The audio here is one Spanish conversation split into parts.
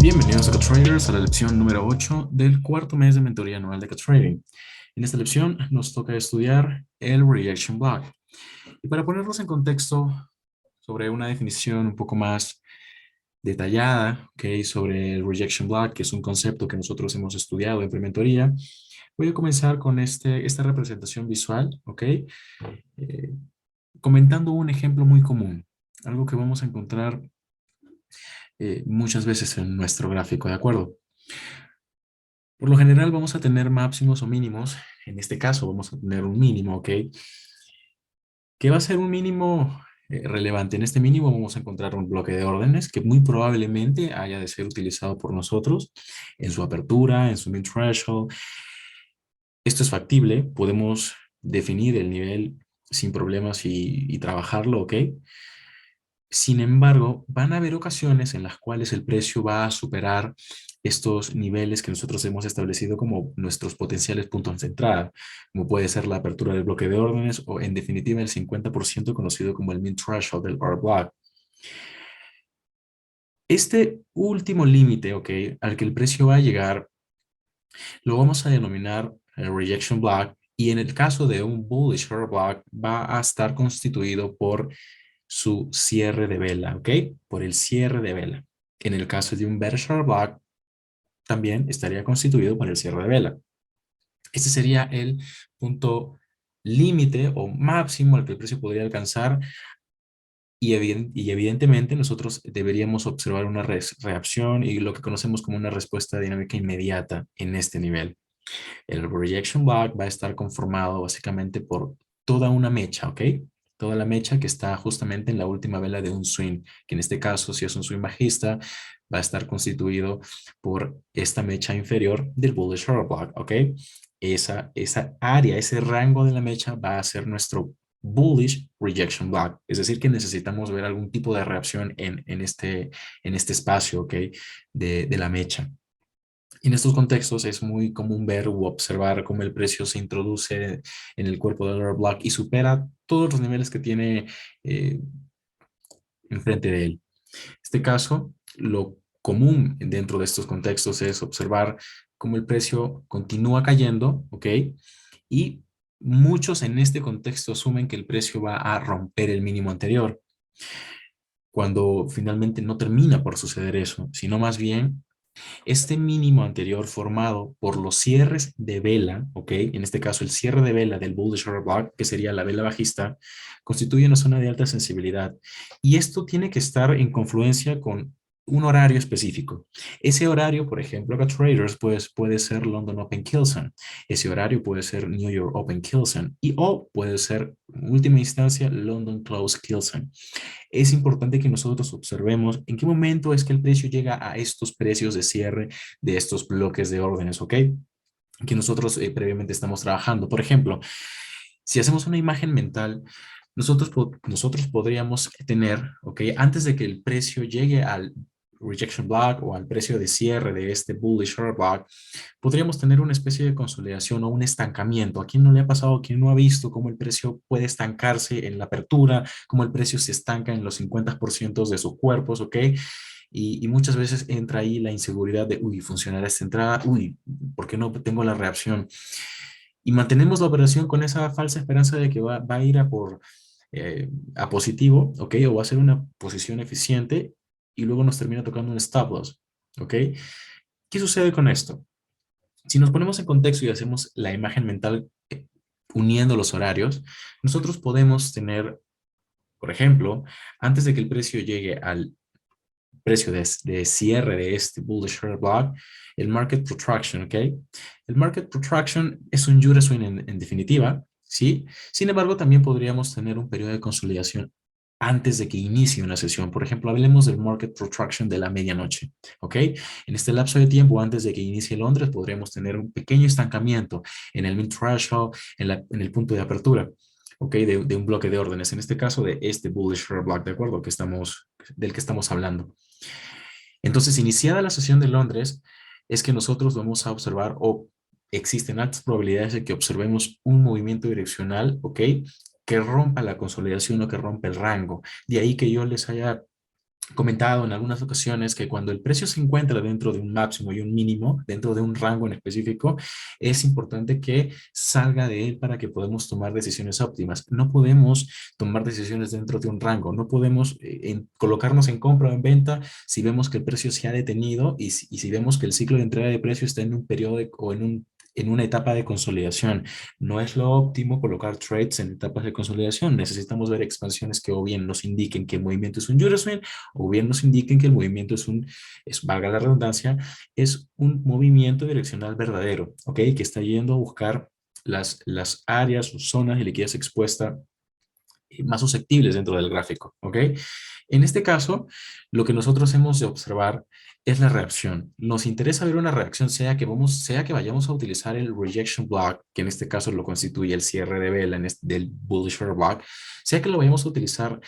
Bienvenidos a CoTraders a la lección número 8 del cuarto mes de mentoría anual de CoTrading. En esta lección nos toca estudiar el Rejection Block. Y para ponernos en contexto sobre una definición un poco más detallada, sobre el Rejection Block, que es un concepto que nosotros hemos estudiado en prementoría, voy a comenzar con esta representación visual, Eh, comentando un ejemplo muy común, algo que vamos a encontrar muchas veces en nuestro gráfico, ¿de acuerdo? Por lo general vamos a tener máximos o mínimos. En este caso vamos a tener un mínimo, ¿ok? ¿Qué va a ser un mínimo relevante? En este mínimo vamos a encontrar un bloque de órdenes que muy probablemente haya de ser utilizado por nosotros en su apertura, en su mid threshold. Esto es factible, podemos definir el nivel sin problemas y trabajarlo, ¿ok? Sin embargo, van a haber ocasiones en las cuales el precio va a superar estos niveles que nosotros hemos establecido como nuestros potenciales puntos de entrada, como puede ser la apertura del bloque de órdenes o en definitiva el 50% conocido como el mean threshold del order block. Este último límite, al que el precio va a llegar, lo vamos a denominar el rejection block y en el caso de un bullish order block va a estar constituido por su cierre de vela, ¿ok? Por el cierre de vela. En el caso de un bearish order block, también estaría constituido por el cierre de vela. Este sería el punto límite o máximo al que el precio podría alcanzar y evidentemente nosotros deberíamos observar una reacción y lo que conocemos como una respuesta dinámica inmediata en este nivel. El rejection block va a estar conformado básicamente por toda una mecha, ¿ok? Toda la mecha que está justamente en la última vela de un swing, que en este caso, si es un swing bajista, va a estar constituido por esta mecha inferior del bullish order block, ¿ok? Esa área, ese rango de la mecha va a ser nuestro bullish rejection block, es decir, que necesitamos ver algún tipo de reacción en este espacio, ¿ok? De la mecha. En estos contextos es muy común ver u observar cómo el precio se introduce en el cuerpo del order block y supera todos los niveles que tiene eh, enfrente de él. En este caso, lo común dentro de estos contextos es observar cómo el precio continúa cayendo, ¿ok? Y muchos en este contexto asumen que el precio va a romper el mínimo anterior, cuando finalmente no termina por suceder eso, sino más bien este mínimo anterior formado por los cierres de vela, ¿ok? En este caso el cierre de vela del bullish order block, que sería la vela bajista, constituye una zona de alta sensibilidad. Y esto tiene que estar en confluencia con un horario específico. Ese horario, por ejemplo, acá traders, pues puede ser London Open Kilson. Ese horario puede ser New York Open Kilson. O puede ser, en última instancia, London Close Kilson. Es importante que nosotros observemos en qué momento es que el precio llega a estos precios de cierre de estos bloques de órdenes, ¿ok? Que nosotros previamente estamos trabajando. Por ejemplo, si hacemos una imagen mental, nosotros podríamos tener, ¿ok? Antes de que el precio llegue al rejection block o al precio de cierre de este bullish order block, podríamos tener una especie de consolidación o un estancamiento. ¿A quién no le ha pasado? ¿A quién no ha visto cómo el precio puede estancarse en la apertura, cómo el precio se estanca en los 50% de sus cuerpos, ¿ok? Y muchas veces entra ahí la inseguridad de, uy, funcionará esta entrada, uy, ¿por qué no tengo la reacción? Y mantenemos la operación con esa falsa esperanza de que va a ir a positivo, ¿ok? O va a ser una posición eficiente y luego nos termina tocando un stop loss, ¿ok? ¿Qué sucede con esto? Si nos ponemos en contexto y hacemos la imagen mental uniendo los horarios, nosotros podemos tener, por ejemplo, antes de que el precio llegue al precio de cierre de este bullish order block, el market protraction, ¿ok? El market protraction es un Judas swing en definitiva, ¿sí? Sin embargo, también podríamos tener un periodo de consolidación antes de que inicie una sesión. Por ejemplo, hablemos del market protraction de la medianoche, ¿ok? En este lapso de tiempo, antes de que inicie Londres, podríamos tener un pequeño estancamiento en el mid threshold, en el punto de apertura, ¿ok? De un bloque de órdenes, en este caso de este bullish order block, ¿de acuerdo? Del que estamos hablando. Entonces, iniciada la sesión de Londres, es que nosotros vamos a observar o existen altas probabilidades de que observemos un movimiento direccional, ¿ok? Que rompa la consolidación o que rompa el rango. De ahí que yo les haya comentado en algunas ocasiones que cuando el precio se encuentra dentro de un máximo y un mínimo, dentro de un rango en específico, es importante que salga de él para que podamos tomar decisiones óptimas. No podemos tomar decisiones dentro de un rango, no podemos colocarnos en compra o en venta si vemos que el precio se ha detenido y si vemos que el ciclo de entrega de precio está en un periodo o en una etapa de consolidación. No es lo óptimo colocar trades en etapas de consolidación. Necesitamos ver expansiones que o bien nos indiquen que el movimiento es un Euroswing o bien nos indiquen que el movimiento valga la redundancia, es un movimiento direccional verdadero, ¿ok? Que está yendo a buscar las áreas o zonas de liquidez expuesta más susceptibles dentro del gráfico, ¿ok? En este caso, lo que nosotros hemos de observar es la reacción. Nos interesa ver una reacción, sea que vayamos a utilizar el rejection block, que en este caso lo constituye el cierre de vela del bullish order block, sea que lo vayamos a utilizar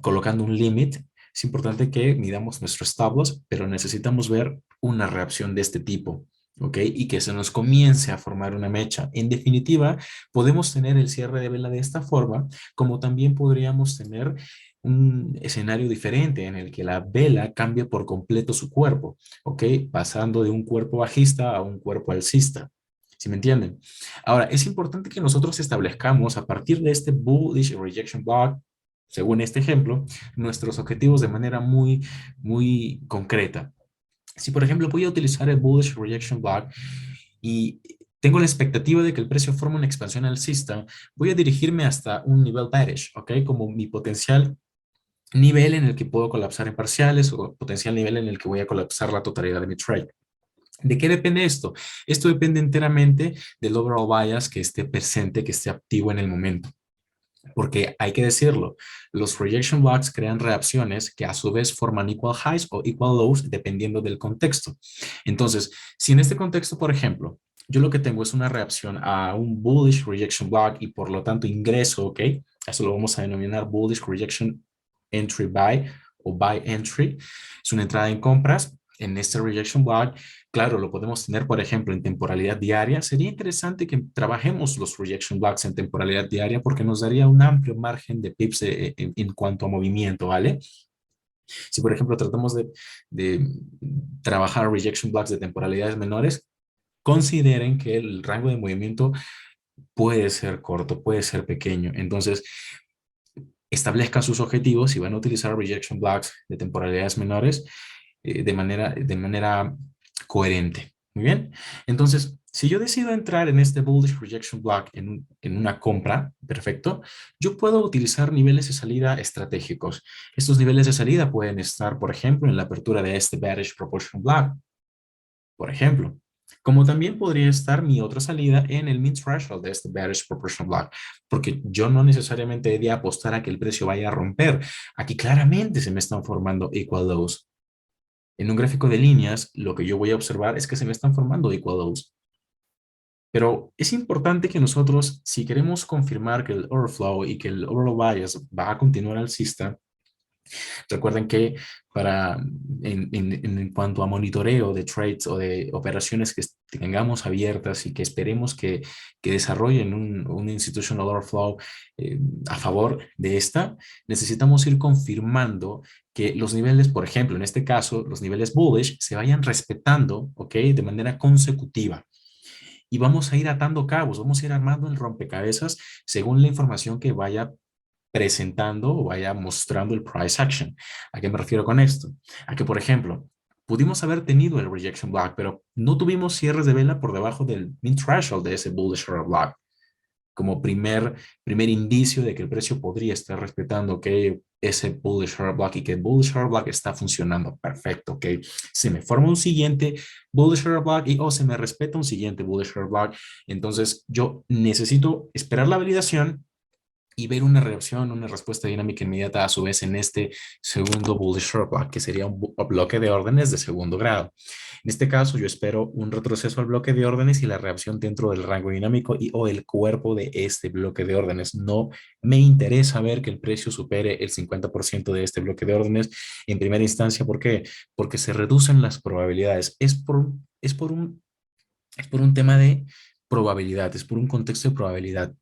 colocando un limit. Es importante que midamos nuestro stop loss, pero necesitamos ver una reacción de este tipo, ¿ok? Y que se nos comience a formar una mecha. En definitiva, podemos tener el cierre de vela de esta forma, como también podríamos tener un escenario diferente en el que la vela cambia por completo su cuerpo, ¿ok? Pasando de un cuerpo bajista a un cuerpo alcista. ¿Sí me entienden? Ahora, es importante que nosotros establezcamos a partir de este bullish rejection block, según este ejemplo, nuestros objetivos de manera muy concreta. Si, por ejemplo, voy a utilizar el bullish rejection block y tengo la expectativa de que el precio forme una expansión alcista, voy a dirigirme hasta un nivel bearish, ¿ok? Como mi potencial nivel en el que puedo colapsar en parciales o potencial nivel en el que voy a colapsar la totalidad de mi trade. ¿De qué depende esto? Esto depende enteramente del overall bias que esté presente, que esté activo en el momento. Porque hay que decirlo, los rejection blocks crean reacciones que a su vez forman equal highs o equal lows dependiendo del contexto. Entonces, si en este contexto, por ejemplo, yo lo que tengo es una reacción a un bullish rejection block y por lo tanto ingreso, ¿ok? Eso lo vamos a denominar bullish rejection entry buy o buy entry. Es una entrada en compras en este rejection block. Claro, lo podemos tener, por ejemplo, en temporalidad diaria. Sería interesante que trabajemos los rejection blocks en temporalidad diaria porque nos daría un amplio margen de pips en cuanto a movimiento, ¿vale? Si, por ejemplo, tratamos de trabajar rejection blocks de temporalidades menores, consideren que el rango de movimiento puede ser corto, puede ser pequeño. Entonces, establezcan sus objetivos y van a utilizar rejection blocks de temporalidades menores de manera coherente. Muy bien. Entonces, si yo decido entrar en este bullish rejection block en una compra, perfecto, yo puedo utilizar niveles de salida estratégicos. Estos niveles de salida pueden estar, por ejemplo, en la apertura de este bearish proportion block, por ejemplo. Como también podría estar mi otra salida en el mid threshold de este bearish proportion block, porque yo no necesariamente he de apostar a que el precio vaya a romper. Aquí claramente se me están formando equal lows. En un gráfico de líneas, lo que yo voy a observar es que se me están formando equal lows. Pero es importante que nosotros, si queremos confirmar que el overflow y que el overall bias va a continuar alcista, recuerden que en cuanto a monitoreo de trades o de operaciones que tengamos abiertas y que esperemos que desarrollen un institutional overflow eh, a favor de esta, necesitamos ir confirmando que los niveles, por ejemplo, en este caso, los niveles bullish se vayan respetando, ¿ok? De manera consecutiva. Y vamos a ir atando cabos, vamos a ir armando el rompecabezas según la información que vaya presentando o vaya mostrando el price action. ¿A qué me refiero con esto? A que, por ejemplo, pudimos haber tenido el rejection block, pero no tuvimos cierres de vela por debajo del min threshold de ese bullish order block, como primer indicio de que el precio podría estar respetando que ese bullish order block y que el bullish order block está funcionando perfecto, ¿ok? Se me forma un siguiente bullish order block y se me respeta un siguiente bullish order block. Entonces yo necesito esperar la validación y ver una reacción, una respuesta dinámica inmediata a su vez en este segundo bullish short block, que sería un bloque de órdenes de segundo grado. En este caso, yo espero un retroceso al bloque de órdenes y la reacción dentro del rango dinámico y o el cuerpo de este bloque de órdenes. No me interesa ver que el precio supere el 50% de este bloque de órdenes en primera instancia. ¿Por qué? Porque se reducen las probabilidades. Es por un tema de probabilidad, es por un contexto de probabilidad.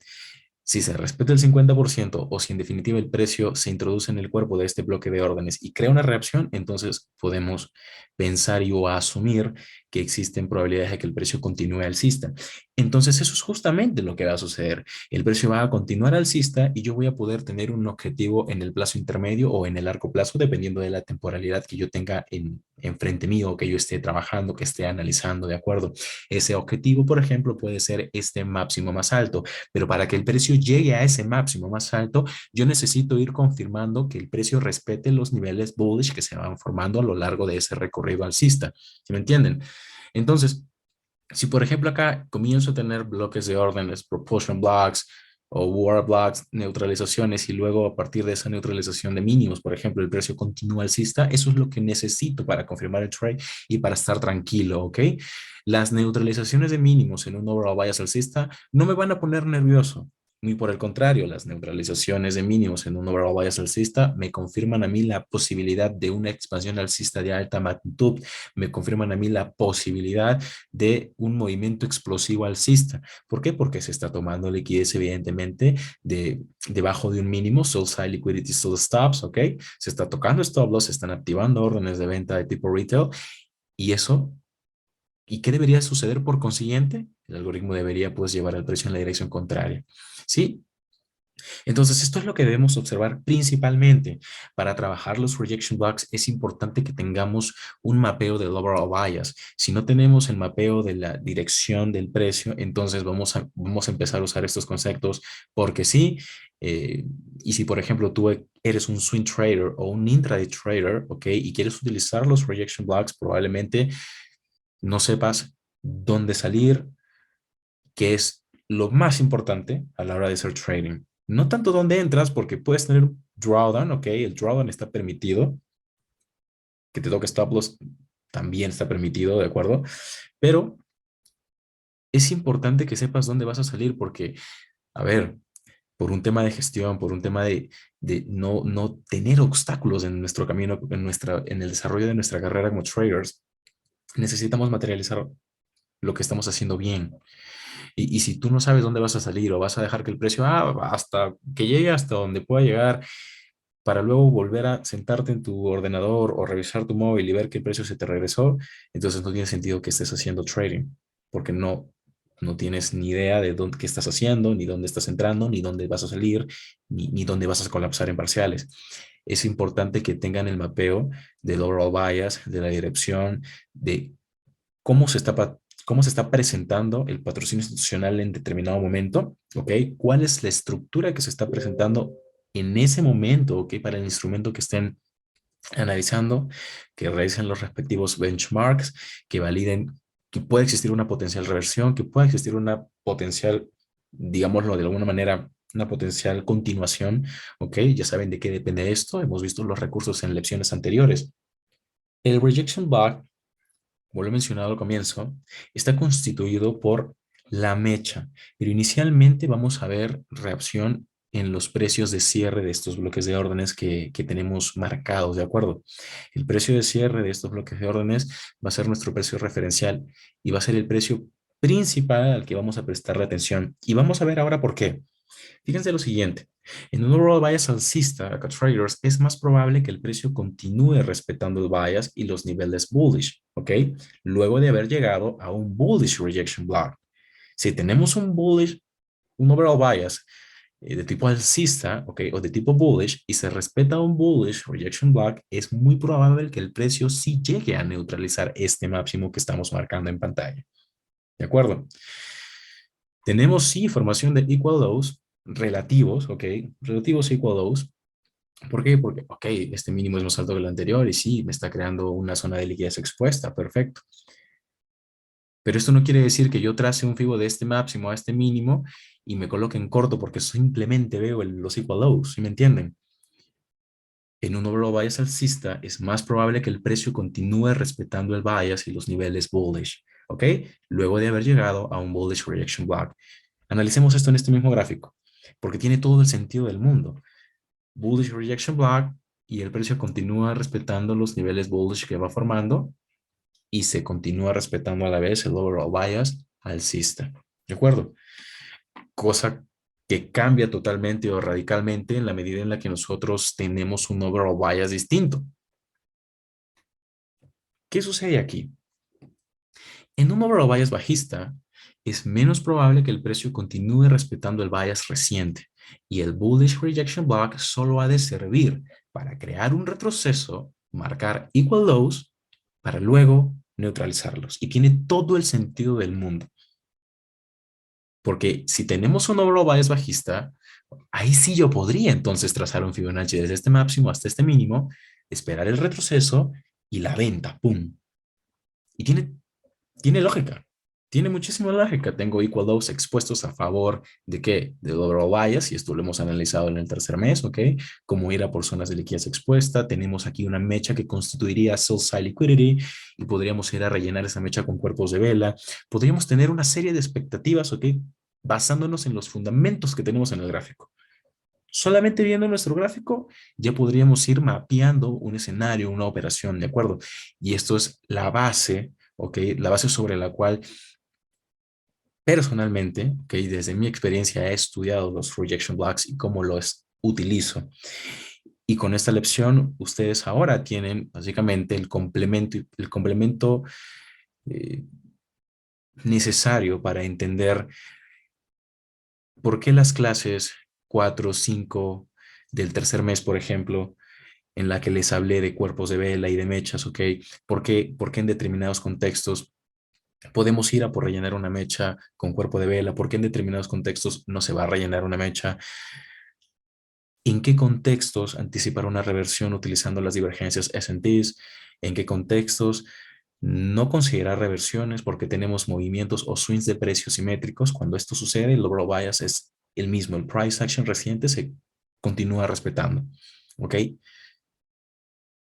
Si se respeta el 50% o si en definitiva el precio se introduce en el cuerpo de este bloque de órdenes y crea una reacción, entonces podemos pensar y o asumir que existen probabilidades de que el precio continúe alcista. Entonces eso es justamente lo que va a suceder. El precio va a continuar alcista y yo voy a poder tener un objetivo en el plazo intermedio o en el largo plazo, dependiendo de la temporalidad que yo tenga en frente mío, que yo esté trabajando, que esté analizando, ¿de acuerdo? Ese objetivo, por ejemplo, puede ser este máximo más alto, pero para que el precio llegue a ese máximo más alto, yo necesito ir confirmando que el precio respete los niveles bullish que se van formando a lo largo de ese recorrido alcista. ¿Sí me entienden? Entonces, si por ejemplo acá comienzo a tener bloques de órdenes, propulsion blocks o war blocks, neutralizaciones y luego a partir de esa neutralización de mínimos, por ejemplo, el precio continúa alcista, eso es lo que necesito para confirmar el trade y para estar tranquilo, ¿ok? Las neutralizaciones de mínimos en un overall bias alcista no me van a poner nervioso. Ni por el contrario, las neutralizaciones de mínimos en un overall bias alcista me confirman a mí la posibilidad de una expansión alcista de alta magnitud, me confirman a mí la posibilidad de un movimiento explosivo alcista. ¿Por qué? Porque se está tomando liquidez evidentemente debajo de un mínimo, sell side liquidity, sell stops, ¿ok? Se está tocando stop loss, se están activando órdenes de venta de tipo retail y eso, ¿y qué debería suceder por consiguiente? El algoritmo debería pues llevar el precio en la dirección contraria. ¿Sí? Entonces, esto es lo que debemos observar principalmente. Para trabajar los rejection blocks es importante que tengamos un mapeo del overall bias. Si no tenemos el mapeo de la dirección del precio, entonces vamos a empezar a usar estos conceptos porque sí. eh, y si, por ejemplo, tú eres un swing trader o un intraday trader, ¿ok? Y quieres utilizar los rejection blocks, probablemente no sepas dónde salir, que es lo más importante a la hora de hacer trading. No tanto dónde entras, porque puedes tener un drawdown, ok, el drawdown está permitido, que te toque stop loss también está permitido, ¿de acuerdo? Pero es importante que sepas dónde vas a salir, porque, a ver, por un tema de gestión, por un tema de no tener obstáculos en nuestro camino, en el desarrollo de nuestra carrera como traders, necesitamos materializar lo que estamos haciendo bien. Y si tú no sabes dónde vas a salir o vas a dejar que el precio, hasta que llegue hasta donde pueda llegar, para luego volver a sentarte en tu ordenador o revisar tu móvil y ver que el precio se te regresó, entonces no tiene sentido que estés haciendo trading, porque no tienes ni idea de dónde, qué estás haciendo, ni dónde estás entrando, ni dónde vas a salir, ni dónde vas a colapsar en parciales. Es importante que tengan el mapeo del overall bias, de la dirección, de cómo se está, cómo se está presentando el patrocinio institucional en determinado momento, ¿ok? ¿Cuál es la estructura que se está presentando en ese momento, ¿ok? Para el instrumento que estén analizando, que realicen los respectivos benchmarks, que validen que puede existir una potencial reversión, que puede existir una potencial, digámoslo de alguna manera, una potencial continuación, ¿ok? Ya saben de qué depende esto, hemos visto los recursos en lecciones anteriores. El rejection bug, como lo he mencionado al comienzo, está constituido por la mecha, pero inicialmente vamos a ver reacción en los precios de cierre de estos bloques de órdenes que tenemos marcados, ¿de acuerdo? El precio de cierre de estos bloques de órdenes va a ser nuestro precio referencial y va a ser el precio principal al que vamos a prestarle atención. Y vamos a ver ahora por qué. Fíjense lo siguiente, en un overall bias alcista, acá traders, es más probable que el precio continúe respetando el bias y los niveles bullish, ¿ok? Luego de haber llegado a un bullish rejection block. Si tenemos un overall bias de tipo alcista, ¿ok? O de tipo bullish y se respeta un bullish rejection block, es muy probable que el precio sí llegue a neutralizar este máximo que estamos marcando en pantalla. ¿De acuerdo? Tenemos sí información de equal lows relativos, ¿ok? Relativos equal lows. ¿Por qué? Porque, ok, este mínimo es más alto que el anterior y sí, me está creando una zona de liquidez expuesta, perfecto. Pero esto no quiere decir que yo trace un fibo de este máximo a este mínimo y me coloque en corto porque simplemente veo los equal lows, ¿sí me entienden? En un overall bias alcista es más probable que el precio continúe respetando el bias y los niveles bullish, ¿ok? Luego de haber llegado a un bullish rejection block. Analicemos esto en este mismo gráfico, porque tiene todo el sentido del mundo. Bullish rejection block y el precio continúa respetando los niveles bullish que va formando y se continúa respetando a la vez el overall bias alcista. ¿De acuerdo? Cosa que cambia totalmente o radicalmente en la medida en la que nosotros tenemos un overall bias distinto. ¿Qué sucede aquí? En un overall bias bajista, es menos probable que el precio continúe respetando el bias reciente y el bullish rejection block solo ha de servir para crear un retroceso, marcar equal lows para luego neutralizarlos. Y tiene todo el sentido del mundo, porque si tenemos un overall bias bajista, ahí sí yo podría entonces trazar un Fibonacci desde este máximo hasta este mínimo, esperar el retroceso y la venta, ¡pum! Y tiene lógica. Tiene muchísima lógica. Tengo equal lows expuestos a favor de qué? De overall bias, y esto lo hemos analizado en el tercer mes, ¿ok? Cómo ir a por zonas de liquidez expuesta. Tenemos aquí una mecha que constituiría sell side liquidity y podríamos ir a rellenar esa mecha con cuerpos de vela. Podríamos tener una serie de expectativas, ¿ok? Basándonos en los fundamentos que tenemos en el gráfico. Solamente viendo nuestro gráfico, ya podríamos ir mapeando un escenario, una operación, ¿de acuerdo? Y esto es la base, ¿ok? La base sobre la cual personalmente, ¿ok? Desde mi experiencia he estudiado los rejection blocks y cómo los utilizo. Y con esta lección, ustedes ahora tienen básicamente el complemento eh, necesario para entender por qué las clases 4, 5 del tercer mes, por ejemplo, en la que les hablé de cuerpos de vela y de mechas, ¿ok? Por qué en determinados contextos podemos ir a por rellenar una mecha con cuerpo de vela? ¿Por qué en determinados contextos no se va a rellenar una mecha? ¿En qué contextos anticipar una reversión utilizando las divergencias S&Ps? ¿En qué contextos no considerar reversiones porque tenemos movimientos o swings de precios simétricos? Cuando esto sucede, el overall bias es el mismo. El price action reciente se continúa respetando. ¿Ok?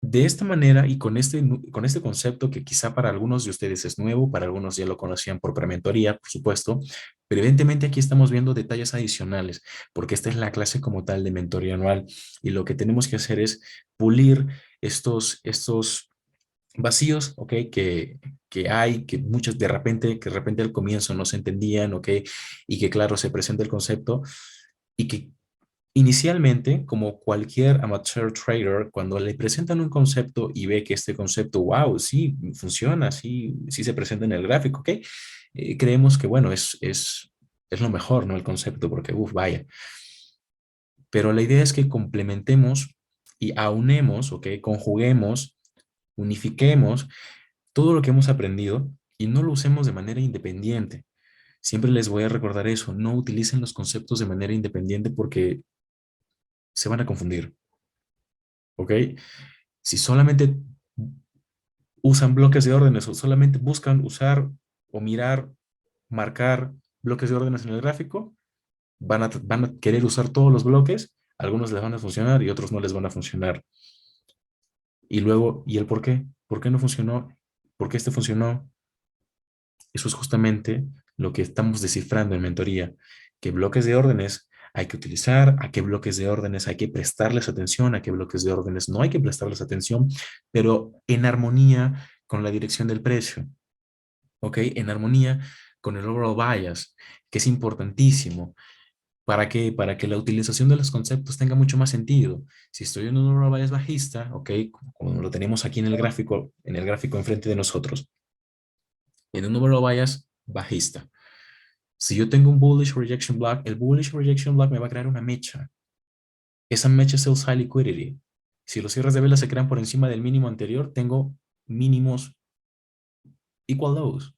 De esta manera y con este concepto que quizá para algunos de ustedes es nuevo, para algunos ya lo conocían por prementoría, por supuesto, pero evidentemente aquí estamos viendo detalles adicionales, porque esta es la clase como tal de mentoría anual y lo que tenemos que hacer es pulir estos vacíos, ¿ok? Que hay, que de repente al comienzo no se entendían, ¿ok? Y que claro, se presenta el concepto y que inicialmente, como cualquier amateur trader, cuando le presentan un concepto y ve que este concepto, wow, sí, funciona, sí, sí se presenta en el gráfico, ¿ok? Creemos que, bueno, es lo mejor, ¿no? El concepto, porque, uff, vaya. Pero la idea es que complementemos y aunemos, ¿ok? Conjuguemos, unifiquemos todo lo que hemos aprendido y no lo usemos de manera independiente. Siempre les voy a recordar eso, no utilicen los conceptos de manera independiente porque se van a confundir. ¿Ok? Si solamente usan bloques de órdenes o solamente buscan usar o mirar, marcar bloques de órdenes en el gráfico, van a querer usar todos los bloques, algunos les van a funcionar y otros no les van a funcionar. Y luego, ¿y el por qué? ¿Por qué no funcionó? ¿Por qué este funcionó? Eso es justamente lo que estamos descifrando en mentoría, qué bloques de órdenes hay que utilizar, a qué bloques de órdenes hay que prestarles atención, a qué bloques de órdenes no hay que prestarles atención, pero en armonía con la dirección del precio, ¿ok? En armonía con el overall bias, que es importantísimo. ¿Para qué? Para que la utilización de los conceptos tenga mucho más sentido. Si estoy en un overall bias bajista, ¿ok? Como lo tenemos aquí en el gráfico enfrente de nosotros, en un overall bias bajista. Si yo tengo un bullish rejection block, el bullish rejection block me va a crear una mecha. Esa mecha es el high liquidity. Si los cierres de vela se crean por encima del mínimo anterior, tengo mínimos equal lows.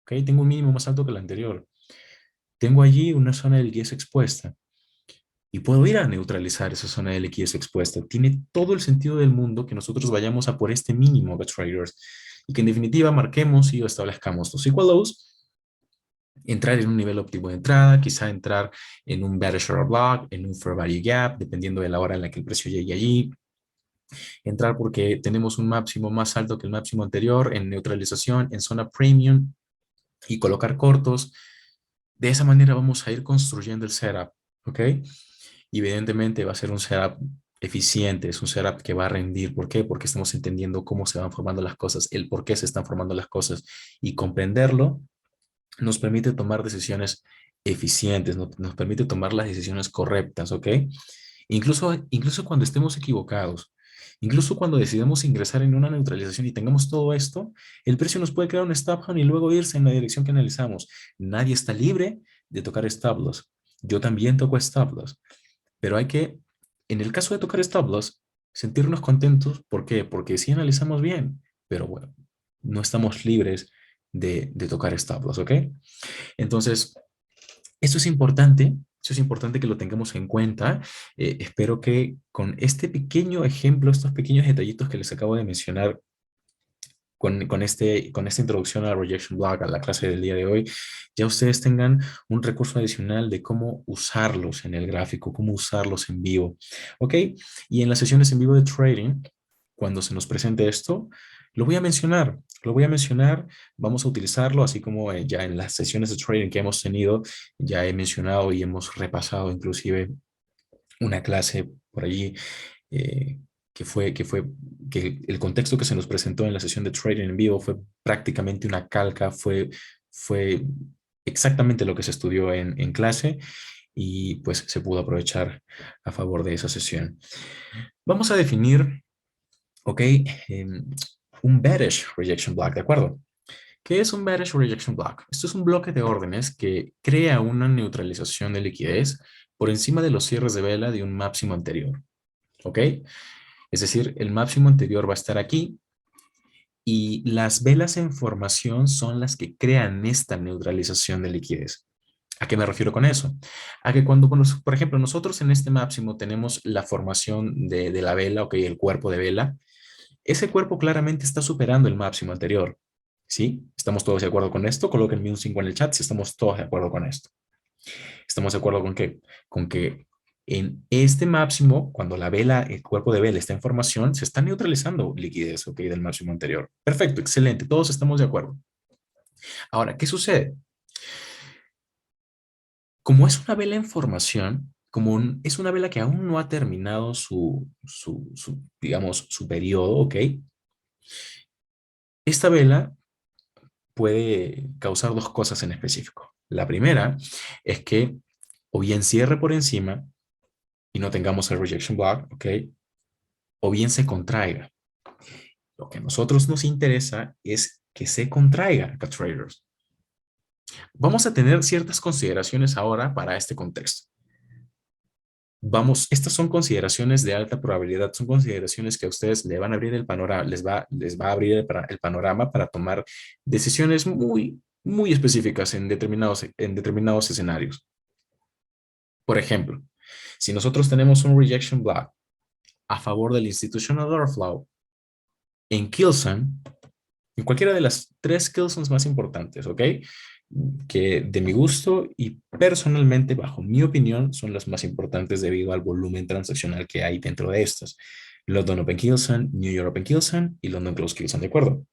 ¿Ok? Tengo un mínimo más alto que el anterior. Tengo allí una zona de liquidez expuesta y puedo ir a neutralizar esa zona de liquidez expuesta. Tiene todo el sentido del mundo que nosotros vayamos a por este mínimo de traders y que en definitiva marquemos y establezcamos los equal lows, entrar en un nivel óptimo de entrada, quizá entrar en un bearish order block, en un fair value gap, dependiendo de la hora en la que el precio llegue allí, entrar porque tenemos un máximo más alto que el máximo anterior en neutralización, en zona premium y colocar cortos. De esa manera vamos a ir construyendo el setup, ¿ok? Y evidentemente va a ser un setup eficiente, es un setup que va a rendir. ¿Por qué? Porque estamos entendiendo cómo se van formando las cosas, el por qué se están formando las cosas y comprenderlo nos permite tomar decisiones eficientes, nos permite tomar las decisiones correctas, ¿ok? Incluso cuando estemos equivocados, incluso cuando decidamos ingresar en una neutralización y tengamos todo esto, el precio nos puede crear un stop hunt y luego irse en la dirección que analizamos. Nadie está libre de tocar stop loss. Yo también toco stop loss, pero hay que, en el caso de tocar stop loss, sentirnos contentos. ¿Por qué? Porque sí analizamos bien, pero bueno, no estamos libres de tocar stop loss, ¿ok? Entonces, esto es importante que lo tengamos en cuenta. Espero que con este pequeño ejemplo, estos pequeños detallitos que les acabo de mencionar, con esta introducción a la Rejection Block, a la clase del día de hoy, ya ustedes tengan un recurso adicional de cómo usarlos en el gráfico, cómo usarlos en vivo. ¿Ok? Y en las sesiones en vivo de trading, cuando se nos presente esto, lo voy a mencionar, lo voy a mencionar, vamos a utilizarlo, así como ya en las sesiones de trading que hemos tenido, ya he mencionado y hemos repasado inclusive una clase por allí, eh, que el contexto que se nos presentó en la sesión de trading en vivo fue prácticamente una calca, fue exactamente lo que se estudió en clase y pues se pudo aprovechar a favor de esa sesión. Vamos a definir, ok, un bearish rejection block, ¿de acuerdo? ¿Qué es un bearish rejection block? Esto es un bloque de órdenes que crea una neutralización de liquidez por encima de los cierres de vela de un máximo anterior. ¿Ok? Es decir, el máximo anterior va a estar aquí y las velas en formación son las que crean esta neutralización de liquidez. ¿A qué me refiero con eso? A que cuando, por ejemplo, nosotros en este máximo tenemos la formación de la vela, ok, el cuerpo de vela, ese cuerpo claramente está superando el máximo anterior. ¿Sí? ¿Estamos todos de acuerdo con esto? Colóquenme un 5 en el chat si estamos todos de acuerdo con esto. ¿Estamos de acuerdo con qué? Con que en este máximo, cuando la vela, el cuerpo de vela está en formación, se está neutralizando liquidez, ¿ok? Del máximo anterior. Perfecto, excelente, todos estamos de acuerdo. Ahora, ¿qué sucede? Como es una vela en formación, es una vela que aún no ha terminado digamos, su periodo, ¿ok? Esta vela puede causar dos cosas en específico. La primera es que o bien cierre por encima y no tengamos el rejection block, ¿ok? O bien se contraiga. Lo que a nosotros nos interesa es que se contraiga, acá traders. Vamos a tener ciertas consideraciones ahora para este contexto. Estas son consideraciones de alta probabilidad, son consideraciones que a ustedes le van a abrir el panorama, les va a abrir el panorama para tomar decisiones muy específicas en determinados escenarios. Por ejemplo, si nosotros tenemos un rejection block a favor del institutional order flow en Kilson, en cualquiera de las tres Kilsons más importantes, ¿ok? Que de mi gusto y personalmente, bajo mi opinión, son las más importantes debido al volumen transaccional que hay dentro de estas. London Open Kilson, New York Open Kilson y London Close Kilson, ¿de acuerdo?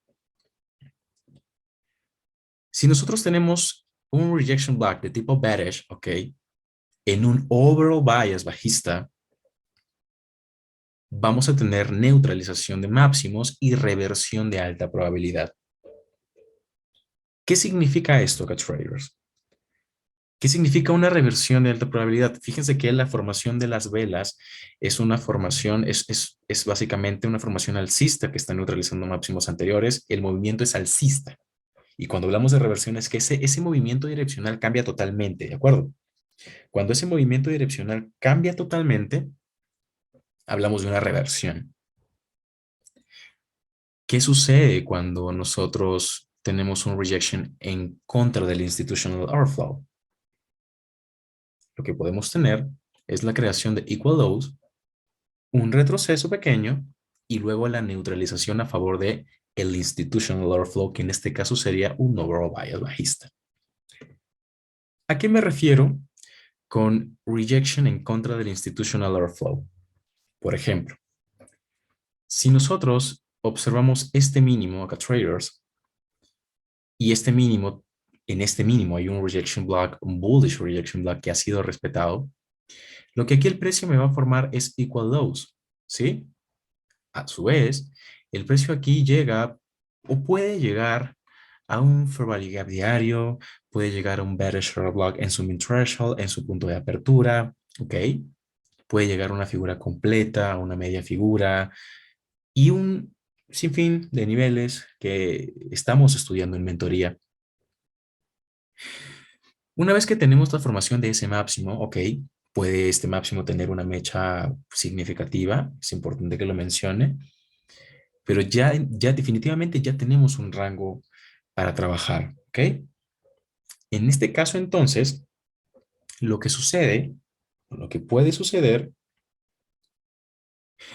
Si nosotros tenemos un rejection block de tipo bearish, ¿ok? En un overall bias bajista, vamos a tener neutralización de máximos y reversión de alta probabilidad. ¿Qué significa esto, traders? ¿Qué significa una reversión de alta probabilidad? Fíjense que la formación de las velas es una formación, es básicamente una formación alcista que está neutralizando máximos anteriores. El movimiento es alcista. Y cuando hablamos de reversión es que ese movimiento direccional cambia totalmente, ¿de acuerdo? Cuando ese movimiento direccional cambia totalmente, hablamos de una reversión. ¿Qué sucede cuando nosotros tenemos un rejection en contra del institutional overflow? Lo que podemos tener es la creación de equal lows, un retroceso pequeño y luego la neutralización a favor de el institutional overflow, que en este caso sería un overall bias bajista. ¿A qué me refiero con rejection en contra del institutional overflow? Por ejemplo, si nosotros observamos este mínimo acá, traders, y en este mínimo hay un rejection block, un bullish rejection block que ha sido respetado, lo que aquí el precio me va a formar es equal lows, ¿sí? A su vez, el precio aquí llega o puede llegar a un fair value gap diario, puede llegar a un bearish order block en su min threshold, en su punto de apertura, ¿ok? Puede llegar a una figura completa, a una media figura y un sinfín de niveles que estamos estudiando en mentoría. Una vez que tenemos la formación de ese máximo, ok, puede este máximo tener una mecha significativa, es importante que lo mencione, pero ya definitivamente ya tenemos un rango para trabajar, ok. En este caso, entonces, lo que sucede, o lo que puede suceder,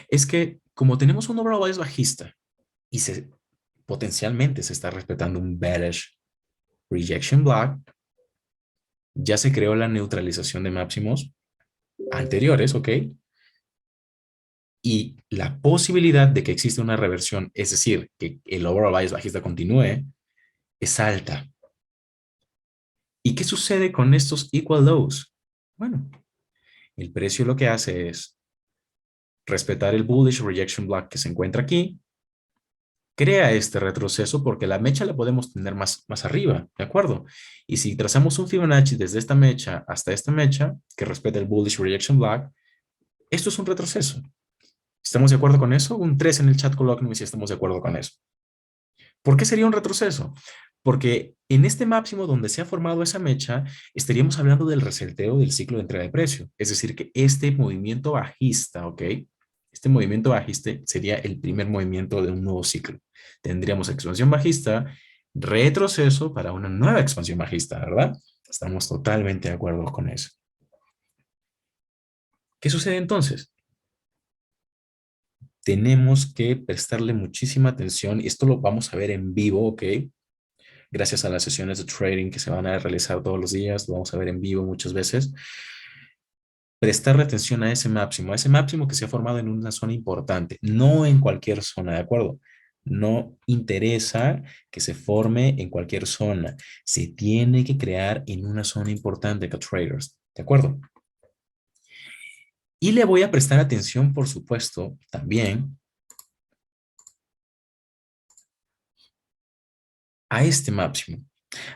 es que como tenemos un overall bias bajista y potencialmente se está respetando un bearish rejection block, ya se creó la neutralización de máximos anteriores, ¿ok? Y la posibilidad de que exista una reversión, es decir, que el overall bias bajista continúe, es alta. ¿Y qué sucede con estos equal lows? Bueno, el precio lo que hace es respetar el bullish rejection block que se encuentra aquí, crea este retroceso porque la mecha la podemos tener más arriba, ¿de acuerdo? Y si trazamos un Fibonacci desde esta mecha hasta esta mecha, que respeta el bullish rejection block, esto es un retroceso. ¿Estamos de acuerdo con eso? Un 3 en el chat, colóquenme si estamos de acuerdo con eso. ¿Por qué sería un retroceso? Porque en este máximo donde se ha formado esa mecha, estaríamos hablando del reseteo del ciclo de entrega de precio. Es decir, que este movimiento bajista, ¿ok? Este movimiento bajista sería el primer movimiento de un nuevo ciclo. Tendríamos expansión bajista, retroceso para una nueva expansión bajista, ¿verdad? Estamos totalmente de acuerdo con eso. ¿Qué sucede entonces? Tenemos que prestarle muchísima atención y esto lo vamos a ver en vivo, ¿ok? Gracias a las sesiones de trading que se van a realizar todos los días, lo vamos a ver en vivo muchas veces. Prestarle atención a ese máximo que se ha formado en una zona importante, no en cualquier zona, ¿de acuerdo? No interesa que se forme en cualquier zona, se tiene que crear en una zona importante, traders, ¿de acuerdo? Y le voy a prestar atención, por supuesto, también a este máximo,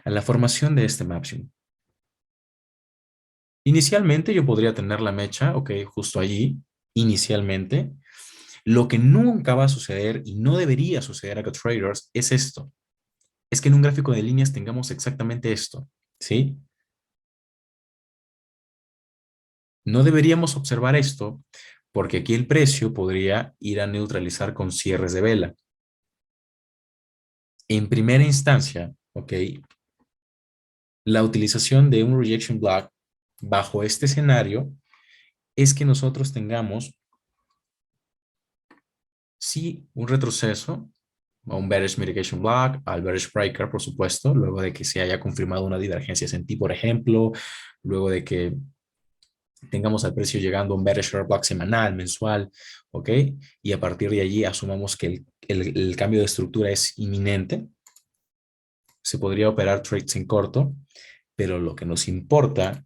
a la formación de este máximo. Inicialmente yo podría tener la mecha, ok, justo allí, inicialmente. Lo que nunca va a suceder y no debería suceder acá, traders, es esto. Es que en un gráfico de líneas tengamos exactamente esto, ¿sí? No deberíamos observar esto porque aquí el precio podría ir a neutralizar con cierres de vela. En primera instancia, ok, la utilización de un rejection block bajo este escenario es que nosotros tengamos, sí, un retroceso a un bearish mitigation block, al bearish breaker, por supuesto, luego de que se haya confirmado una divergencia S&P, por ejemplo, luego de que tengamos al precio llegando a un bearish order block semanal, mensual, ¿ok? Y a partir de allí asumamos que el cambio de estructura es inminente, se podría operar trades en corto, pero lo que nos importa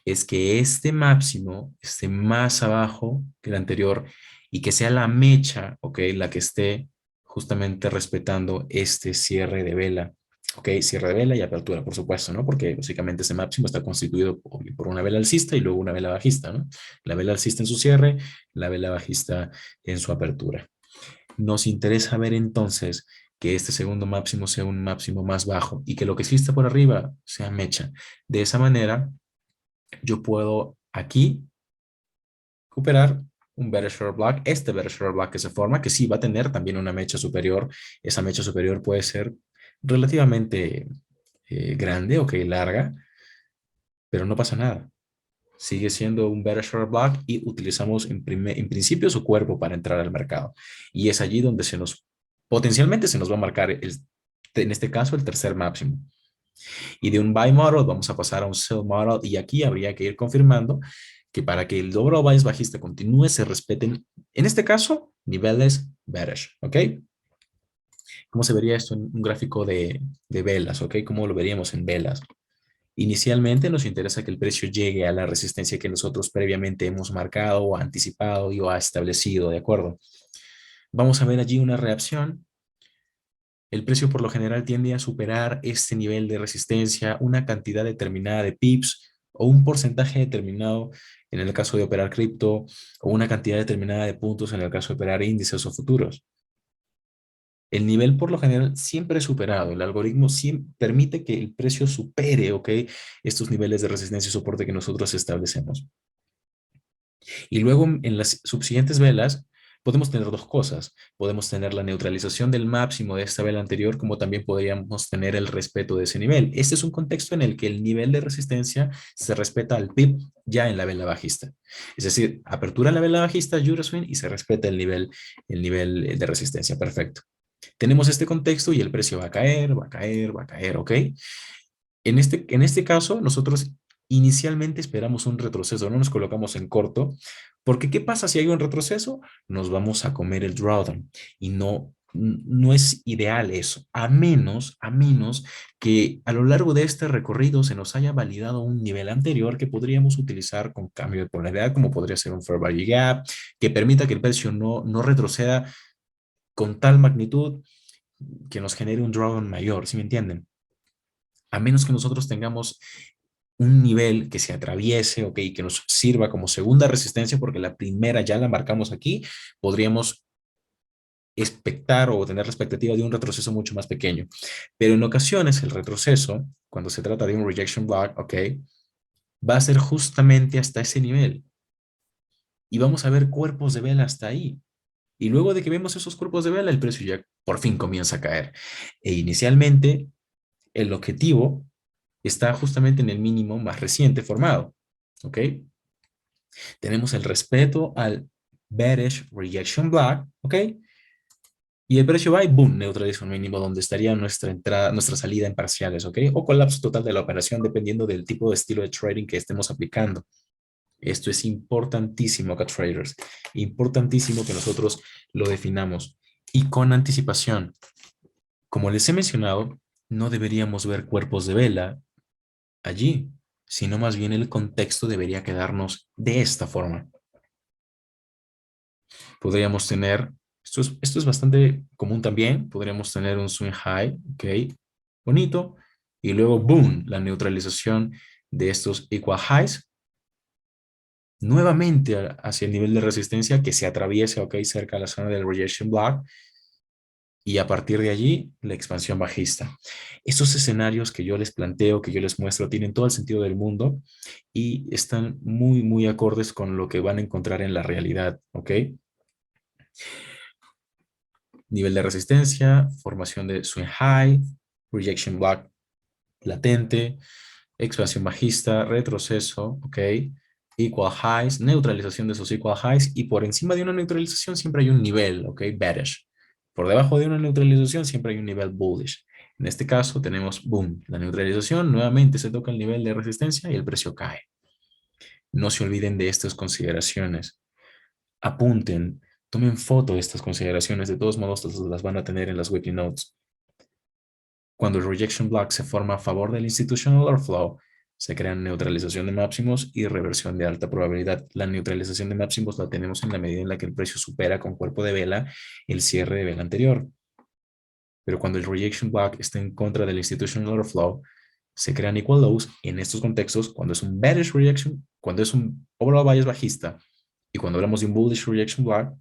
es que este máximo esté más abajo que el anterior y que sea la mecha, ¿ok? La que esté justamente respetando este cierre de vela, ¿ok? Cierre de vela y apertura, por supuesto, ¿no? Porque básicamente ese máximo está constituido por una vela alcista y luego una vela bajista, ¿no? La vela alcista en su cierre, la vela bajista en su apertura. Nos interesa ver entonces que este segundo máximo sea un máximo más bajo y que lo que existe por arriba sea mecha. De esa manera, yo puedo aquí recuperar un bearish order block, este bearish order block que se forma, que sí va a tener también una mecha superior. Esa mecha superior puede ser relativamente grande, ok, larga, pero no pasa nada. Sigue siendo un bearish order block y utilizamos en principio su cuerpo para entrar al mercado. Y es allí donde potencialmente se nos va a marcar, en este caso, el tercer máximo. Y de un buy model vamos a pasar a un sell model y aquí habría que ir confirmando que para que el overall bias bajista continúe se respeten, en este caso, niveles bearish, ¿ok? ¿Cómo se vería esto en un gráfico de velas, ¿ok? ¿Cómo lo veríamos en velas? Inicialmente nos interesa que el precio llegue a la resistencia que nosotros previamente hemos marcado o anticipado y o ha establecido, ¿de acuerdo? Vamos a ver allí una reacción El precio por lo general tiende a superar este nivel de resistencia una cantidad determinada de pips o un porcentaje determinado en el caso de operar cripto o una cantidad determinada de puntos en el caso de operar índices o futuros. El nivel por lo general siempre es superado. El algoritmo siempre permite que el precio supere, ¿ok? Estos niveles de resistencia y soporte que nosotros establecemos. Y luego en las subsiguientes velas podemos tener dos cosas. Podemos tener la neutralización del máximo de esta vela anterior, como también podríamos tener el respeto de ese nivel. Este es un contexto en el que el nivel de resistencia se respeta al PIB ya en la vela bajista. Es decir, apertura la vela bajista, Euroswing, y se respeta el nivel de resistencia. Perfecto. Tenemos este contexto y el precio va a caer, va a caer, va a caer, ¿ok? En este caso, nosotros inicialmente esperamos un retroceso, no nos colocamos en corto, porque ¿qué pasa si hay un retroceso? Nos vamos a comer el drawdown y no es ideal eso, a menos que a lo largo de este recorrido se nos haya validado un nivel anterior que podríamos utilizar con cambio de polaridad, como podría ser un fair value gap, que permita que el precio no retroceda con tal magnitud que nos genere un drawdown mayor, ¿sí me entienden? A menos que nosotros tengamos un nivel que se atraviese, ok, que nos sirva como segunda resistencia, porque la primera ya la marcamos aquí, podríamos expectar o tener la expectativa de un retroceso mucho más pequeño. Pero en ocasiones el retroceso, cuando se trata de un rejection block, ok, va a ser justamente hasta ese nivel. Y vamos a ver cuerpos de vela hasta ahí. Y luego de que vemos esos cuerpos de vela, el precio ya por fin comienza a caer. E inicialmente, el objetivo está justamente en el mínimo más reciente formado. ¿Ok? Tenemos el respeto al bearish rejection block. ¿Ok? Y el precio va y boom, neutraliza un mínimo donde estaría nuestra entrada, nuestra salida en parciales. ¿Ok? O colapso total de la operación dependiendo del tipo de estilo de trading que estemos aplicando. Esto es importantísimo acá, traders. Importantísimo que nosotros lo definamos. Y con anticipación. Como les he mencionado, no deberíamos ver cuerpos de vela allí, sino más bien el contexto debería quedarnos de esta forma. Podríamos tener, esto es bastante común también, podríamos tener un swing high, ok, bonito, y luego, boom, la neutralización de estos equal highs, nuevamente hacia el nivel de resistencia que se atraviesa, ok, cerca de la zona del rejection block, y a partir de allí la expansión bajista. Estos escenarios que yo les planteo, que yo les muestro, tienen todo el sentido del mundo y están muy, muy acordes con lo que van a encontrar en la realidad, ¿ok? Nivel de resistencia, formación de swing high, rejection block latente, expansión bajista, retroceso, ¿ok? Equal highs, neutralización de esos equal highs y por encima de una neutralización siempre hay un nivel, ¿ok? Bearish. Por debajo de una neutralización siempre hay un nivel bullish. En este caso tenemos, boom, la neutralización, nuevamente se toca el nivel de resistencia y el precio cae. No se olviden de estas consideraciones. Apunten, tomen foto de estas consideraciones. De todos modos, las van a tener en las weekly notes. Cuando el rejection block se forma a favor del institutional order flow, se crean neutralización de máximos y reversión de alta probabilidad. La neutralización de máximos la tenemos en la medida en la que el precio supera con cuerpo de vela el cierre de vela anterior. Pero cuando el rejection block está en contra del institutional order flow, se crean equal lows en estos contextos cuando es un bearish rejection, cuando es un overall bias bajista y cuando hablamos de un bullish rejection block,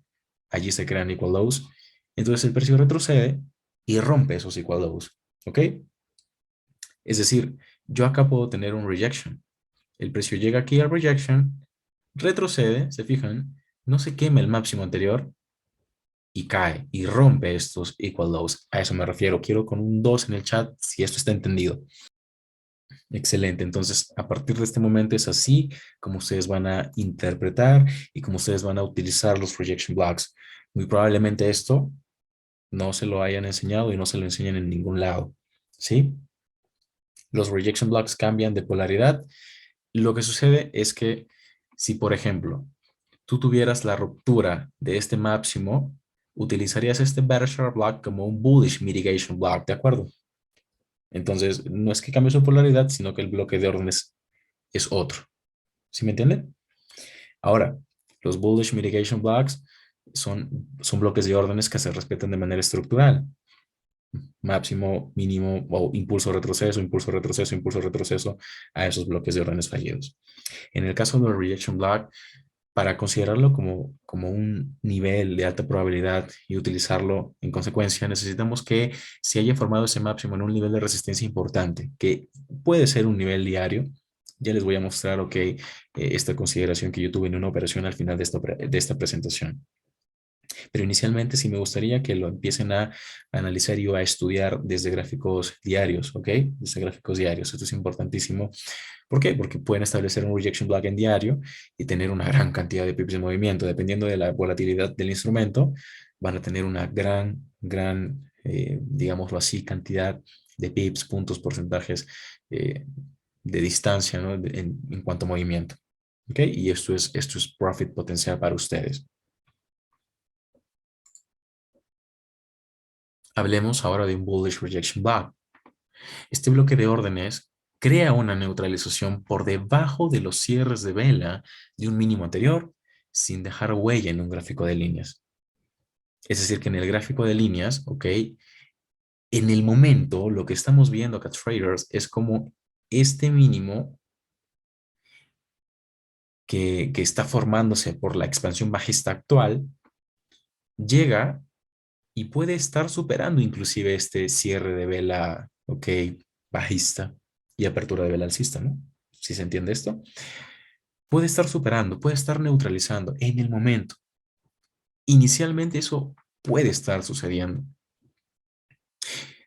allí se crean equal lows. Entonces el precio retrocede y rompe esos equal lows. ¿Ok? Es decir, yo acá puedo tener un rejection. El precio llega aquí al rejection, retrocede, se fijan, no se quema el máximo anterior y cae y rompe estos equal lows. A eso me refiero. Quiero con un 2 en el chat si esto está entendido. Excelente. Entonces, a partir de este momento es así como ustedes van a interpretar y como ustedes van a utilizar los rejection blocks. Muy probablemente esto no se lo hayan enseñado y no se lo enseñan en ningún lado. ¿Sí? Los rejection blocks cambian de polaridad. Lo que sucede es que si, por ejemplo, tú tuvieras la ruptura de este máximo, utilizarías este bearish block como un bullish mitigation block, ¿de acuerdo? Entonces, no es que cambie su polaridad, sino que el bloque de órdenes es otro. ¿Sí me entienden? Ahora, los bullish mitigation blocks son bloques de órdenes que se respetan de manera estructural. máximo, mínimo, o impulso, retroceso, impulso, retroceso, impulso, retroceso a esos bloques de órdenes fallidos. En el caso del rejection block, para considerarlo como un nivel de alta probabilidad y utilizarlo en consecuencia, necesitamos que se haya formado ese máximo en un nivel de resistencia importante, que puede ser un nivel diario. Ya les voy a mostrar, ok, esta consideración que yo tuve en una operación al final de esta presentación. Pero inicialmente sí me gustaría que lo empiecen a analizar y a estudiar desde gráficos diarios, ¿ok? Desde gráficos diarios. Esto es importantísimo. ¿Por qué? Porque pueden establecer un rejection block en diario y tener una gran cantidad de pips de movimiento. Dependiendo de la volatilidad del instrumento, van a tener una digámoslo así, cantidad de pips, puntos, porcentajes de distancia, ¿no? En cuanto a movimiento. ¿Ok? Y esto es profit potencial para ustedes. Hablemos ahora de un bullish rejection block. Este bloque de órdenes crea una neutralización por debajo de los cierres de vela de un mínimo anterior sin dejar huella en un gráfico de líneas. Es decir, que en el gráfico de líneas, ¿ok? En el momento, lo que estamos viendo acá, traders, es como este mínimo que está formándose por la expansión bajista actual llega y puede estar superando inclusive este cierre de vela, ok, bajista y apertura de vela alcista, ¿no? ¿Si se entiende esto? Puede estar superando, puede estar neutralizando en el momento. Inicialmente eso puede estar sucediendo.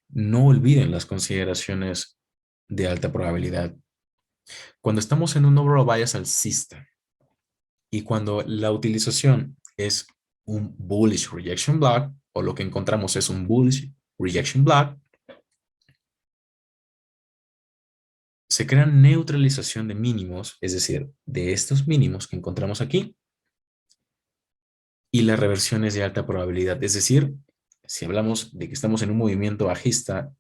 No olviden las consideraciones de alta probabilidad. Cuando estamos en un overall bias alcista y cuando la utilización es un bullish rejection block o lo que encontramos es un bullish rejection block, se crea neutralización de mínimos, es decir, de estos mínimos que encontramos aquí, y la reversión es de alta probabilidad. Es decir, si hablamos de que estamos en un movimiento bajista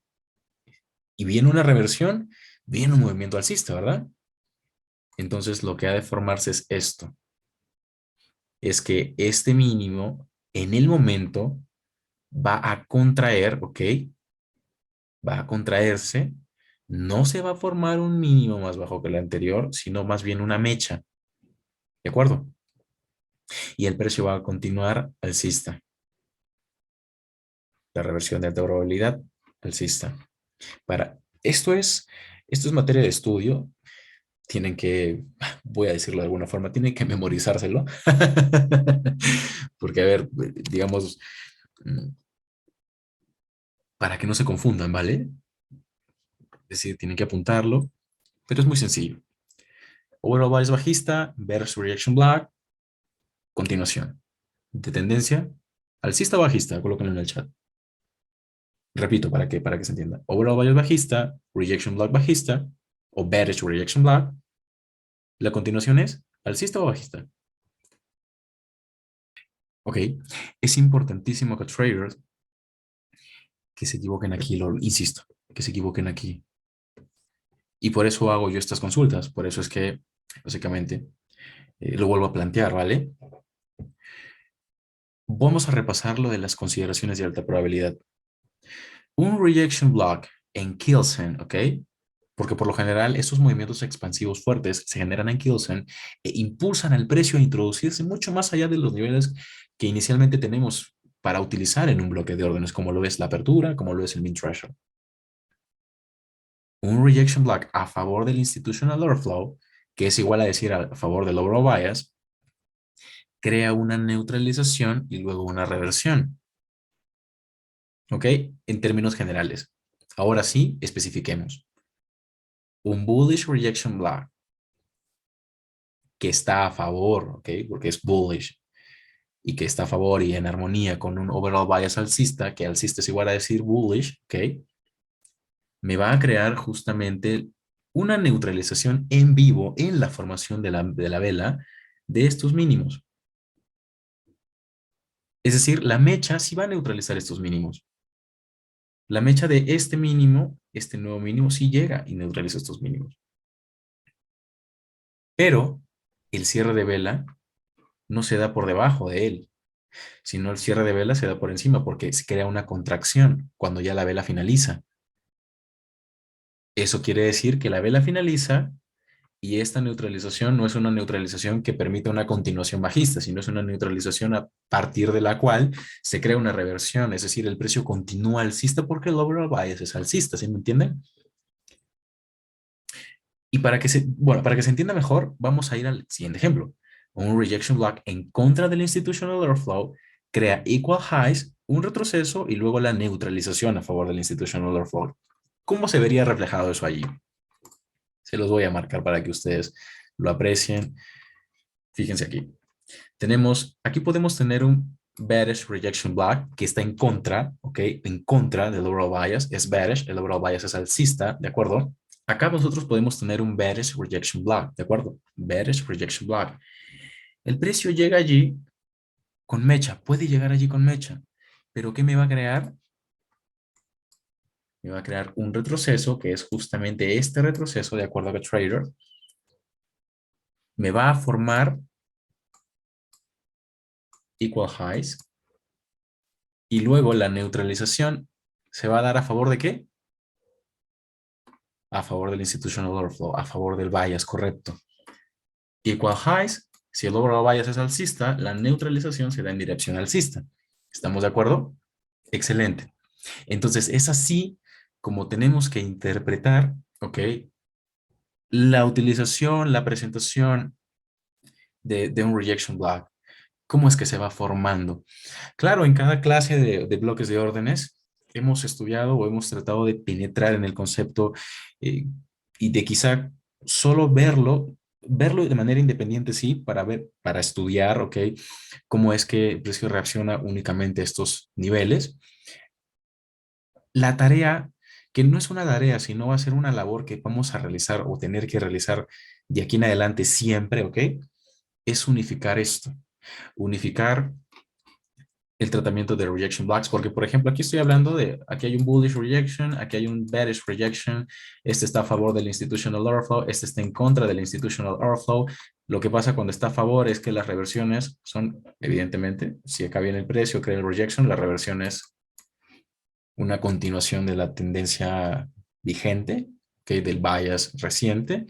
y viene una reversión, viene un movimiento alcista, ¿verdad? Entonces lo que ha de formarse es esto, es que este mínimo en el momento va a contraer, ¿ok? Va a contraerse, no se va a formar un mínimo más bajo que el anterior, sino más bien una mecha, ¿de acuerdo? Y el precio va a continuar alcista. La reversión de alta probabilidad alcista. Esto es materia de estudio. Tienen que, voy a decirlo de alguna forma, tienen que memorizárselo. Porque, a ver, digamos, mm, para que no se confundan, ¿vale? Es decir, tienen que apuntarlo, pero es muy sencillo. Overall bias bajista versus reaction block, continuación. De tendencia alcista o bajista, colóquenlo en el chat. Repito, para que se entienda. Overall bias bajista, rejection block bajista, o bearish rejection block. La continuación es alcista o bajista. Ok, es importantísimo que traders que se equivoquen aquí, lo insisto, que se equivoquen aquí. Y por eso hago yo estas consultas, por eso es que básicamente lo vuelvo a plantear, ¿vale? Vamos a repasar lo de las consideraciones de alta probabilidad. Un rejection block en Kilsen, ¿ok? Porque por lo general estos movimientos expansivos fuertes se generan en Kilsen e impulsan al precio a introducirse mucho más allá de los niveles que inicialmente tenemos para utilizar en un bloque de órdenes, como lo es la apertura, como lo es el min threshold. Un rejection block a favor del institutional order flow, que es igual a decir a favor del overall bias, crea una neutralización y luego una reversión. ¿Ok? En términos generales. Ahora sí, especifiquemos. Un bullish rejection block que está a favor, ¿ok? Porque es bullish y que está a favor y en armonía con un overall bias alcista, que alcista es igual a decir bullish, ¿ok? Me va a crear justamente una neutralización en vivo en la formación de la vela de estos mínimos. Es decir, la mecha sí va a neutralizar estos mínimos. La mecha de este mínimo, este nuevo mínimo, sí llega y neutraliza estos mínimos. Pero el cierre de vela no se da por debajo de él. Si no, el cierre de vela se da por encima porque se crea una contracción cuando ya la vela finaliza. Eso quiere decir que la vela finaliza y esta neutralización no es una neutralización que permita una continuación bajista, sino es una neutralización a partir de la cual se crea una reversión, es decir, el precio continúa alcista porque el overall bias es alcista, ¿sí me entienden? Y para que se entienda mejor, vamos a ir al siguiente ejemplo. Un rejection block en contra del institutional order flow crea equal highs, un retroceso y luego la neutralización a favor del institutional order flow. ¿Cómo se vería reflejado eso allí? Se los voy a marcar para que ustedes lo aprecien. Fíjense aquí. Aquí podemos tener un bearish rejection block que está en contra, ¿ok? En contra del overall bias, es bearish, el overall bias es alcista, ¿de acuerdo? Acá nosotros podemos tener un bearish rejection block, ¿de acuerdo? Bearish rejection block. El precio llega allí con mecha, puede llegar allí con mecha, pero ¿qué me va a crear? Me va a crear un retroceso, que es justamente este retroceso, de acuerdo a Trader, me va a formar equal highs, y luego la neutralización se va a dar a favor de ¿qué? A favor del institutional overflow, a favor del bias, correcto. Equal highs, si el overall bias es alcista, la neutralización se da en dirección alcista. ¿Estamos de acuerdo? Excelente. Entonces, es así como tenemos que interpretar, ¿ok? La utilización, la presentación de un rejection block. ¿Cómo es que se va formando? Claro, en cada clase de bloques de órdenes hemos estudiado o hemos tratado de penetrar en el concepto eh, y de quizá solo verlo de manera independiente, sí, para ver, para estudiar, ¿ok? Cómo es que el precio reacciona únicamente a estos niveles. La tarea, que no es una tarea, sino va a ser una labor que vamos a realizar o tener que realizar de aquí en adelante siempre, ¿ok? Es unificar esto, unificar el tratamiento de rejection blocks, porque por ejemplo aquí estoy hablando de, aquí hay un bullish rejection, aquí hay un bearish rejection, este está a favor del institutional overflow, este está en contra del institutional overflow. Lo que pasa cuando está a favor es que las reversiones son, evidentemente, si acá viene el precio, crea el rejection, la reversión es una continuación de la tendencia vigente, que del bias reciente.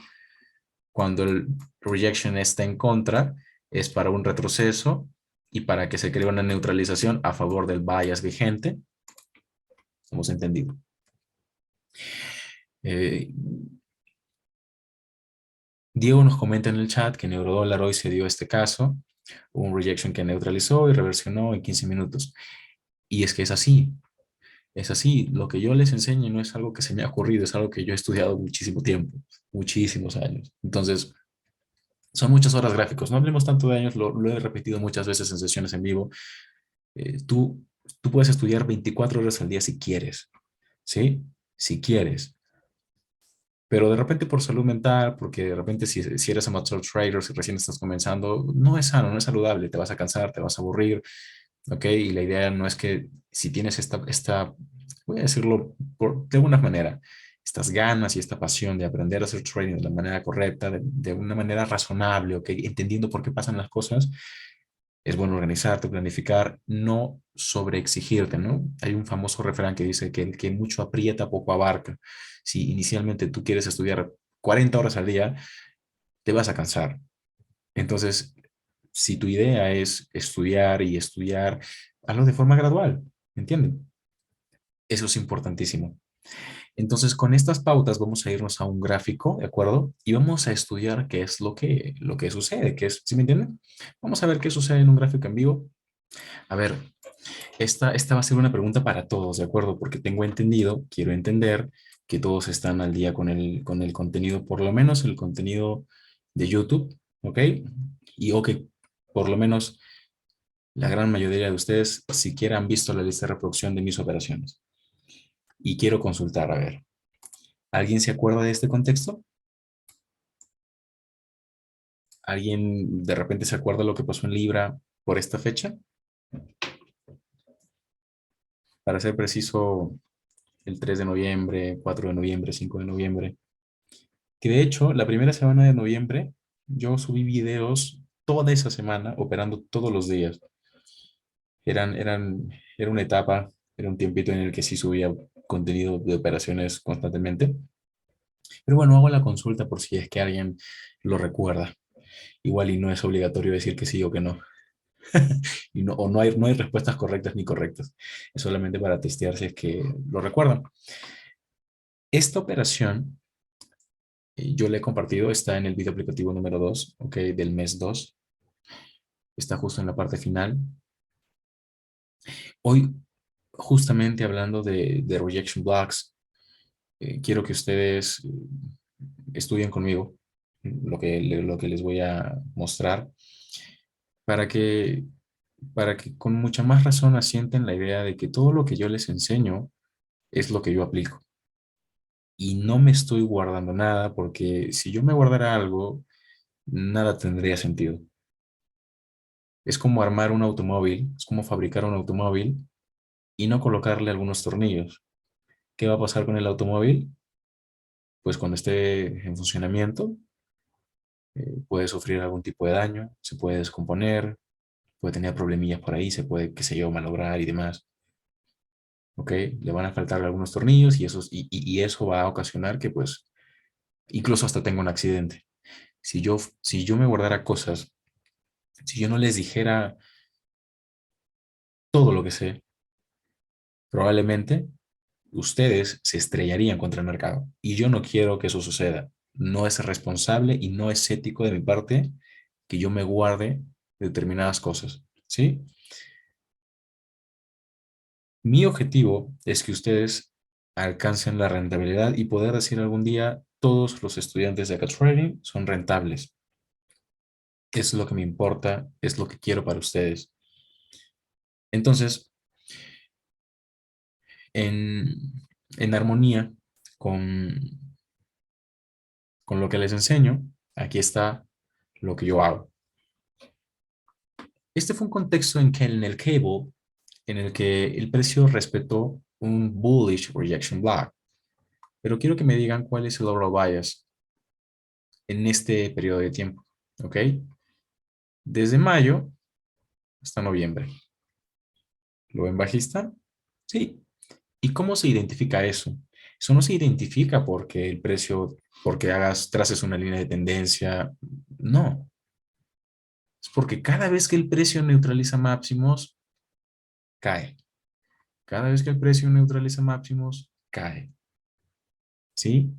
Cuando el rejection está en contra, es para un retroceso y para que se cree una neutralización a favor del bias vigente. Hemos entendido. Eh, Diego nos comenta en el chat que en Eurodólar hoy se dio este caso, un rejection que neutralizó y reversionó en 15 minutos. Y es que es así, es así. Lo que yo les enseño no es algo que se me ha ocurrido, es algo que yo he estudiado muchísimo tiempo, muchísimos años. Entonces, son muchas horas gráficos. No hablemos tanto de años, lo he repetido muchas veces en sesiones en vivo. Eh, tú, tú puedes estudiar 24 horas al día si quieres, ¿sí? Si quieres. Pero de repente por salud mental, porque de repente si eres amateur trader, si recién estás comenzando, no es sano, no es saludable, te vas a cansar, te vas a aburrir, ¿ok? Y la idea no es que si tienes voy a decirlo de alguna manera, estas ganas y esta pasión de aprender a hacer trading de la manera correcta, de una manera razonable, ¿ok? Entendiendo por qué pasan las cosas, es bueno organizarte, planificar, no sobreexigirte, ¿no? Hay un famoso refrán que dice que el que mucho aprieta, poco abarca. Si inicialmente tú quieres estudiar 40 horas al día, te vas a cansar. Entonces, si tu idea es estudiar y estudiar, hazlo de forma gradual, ¿entienden? Eso es importantísimo. Entonces, con estas pautas vamos a irnos a un gráfico, ¿de acuerdo? Y vamos a estudiar qué es lo que sucede, qué es, ¿sí me entienden? Vamos a ver qué sucede en un gráfico en vivo. A ver, esta va a ser una pregunta para todos, ¿de acuerdo? Porque tengo entendido, quiero entender que todos están al día con el contenido, por lo menos el contenido de YouTube, ¿ok? Y o que por lo menos la gran mayoría de ustedes siquiera han visto la lista de reproducción de mis operaciones. Y quiero consultar, a ver, ¿alguien se acuerda de este contexto? ¿Alguien de repente se acuerda lo que pasó en Libra por esta fecha? Para ser preciso, el 3 de noviembre, 4 de noviembre, 5 de noviembre. Que de hecho, la primera semana de noviembre, yo subí videos toda esa semana, operando todos los días. Era una etapa, era un tiempito en el que sí subía contenido de operaciones constantemente. Pero bueno, hago la consulta por si es que alguien lo recuerda. Igual y no es obligatorio decir que sí o que no. Y no, o no hay respuestas correctas ni correctas. Es solamente para testear si es que lo recuerdan. Esta operación, yo le he compartido, está en el video aplicativo número 2, ok, del mes 2. Está justo en la parte final. Hoy, justamente hablando de rejection blocks, quiero que ustedes estudien conmigo lo que les voy a mostrar para que, para que con mucha más razón asienten la idea de que todo lo que yo les enseño es lo que yo aplico. Y no me estoy guardando nada porque si yo me guardara algo, nada tendría sentido. Es como armar un automóvil, es como fabricar un automóvil y no colocarle algunos tornillos. ¿Qué va a pasar con el automóvil? Pues cuando esté en funcionamiento, puede sufrir algún tipo de daño, se puede descomponer, puede tener problemillas por ahí, se puede, qué sé yo, malograr y demás. ¿Ok? Le van a faltar algunos tornillos y eso va a ocasionar que, pues, incluso hasta tenga un accidente. Si yo me guardara cosas, si yo no les dijera todo lo que sé, probablemente ustedes se estrellarían contra el mercado. Y yo no quiero que eso suceda. No es responsable y no es ético de mi parte que yo me guarde determinadas cosas. ¿Sí? Mi objetivo es que ustedes alcancen la rentabilidad y poder decir algún día, todos los estudiantes de Acá Trading son rentables. Es lo que me importa, es lo que quiero para ustedes. Entonces, en, en armonía con, con lo que les enseño, aquí está lo que yo hago. Este fue un contexto en el cable en el que el precio respetó un bullish rejection block. Pero quiero que me digan cuál es el overall bias en este periodo de tiempo. ¿Ok? Desde mayo hasta noviembre. ¿Lo ven bajista? Sí. ¿Y cómo se identifica eso? Eso no se identifica porque el precio, porque traces una línea de tendencia. No. Es porque cada vez que el precio neutraliza máximos, cae. Cada vez que el precio neutraliza máximos, cae. ¿Sí?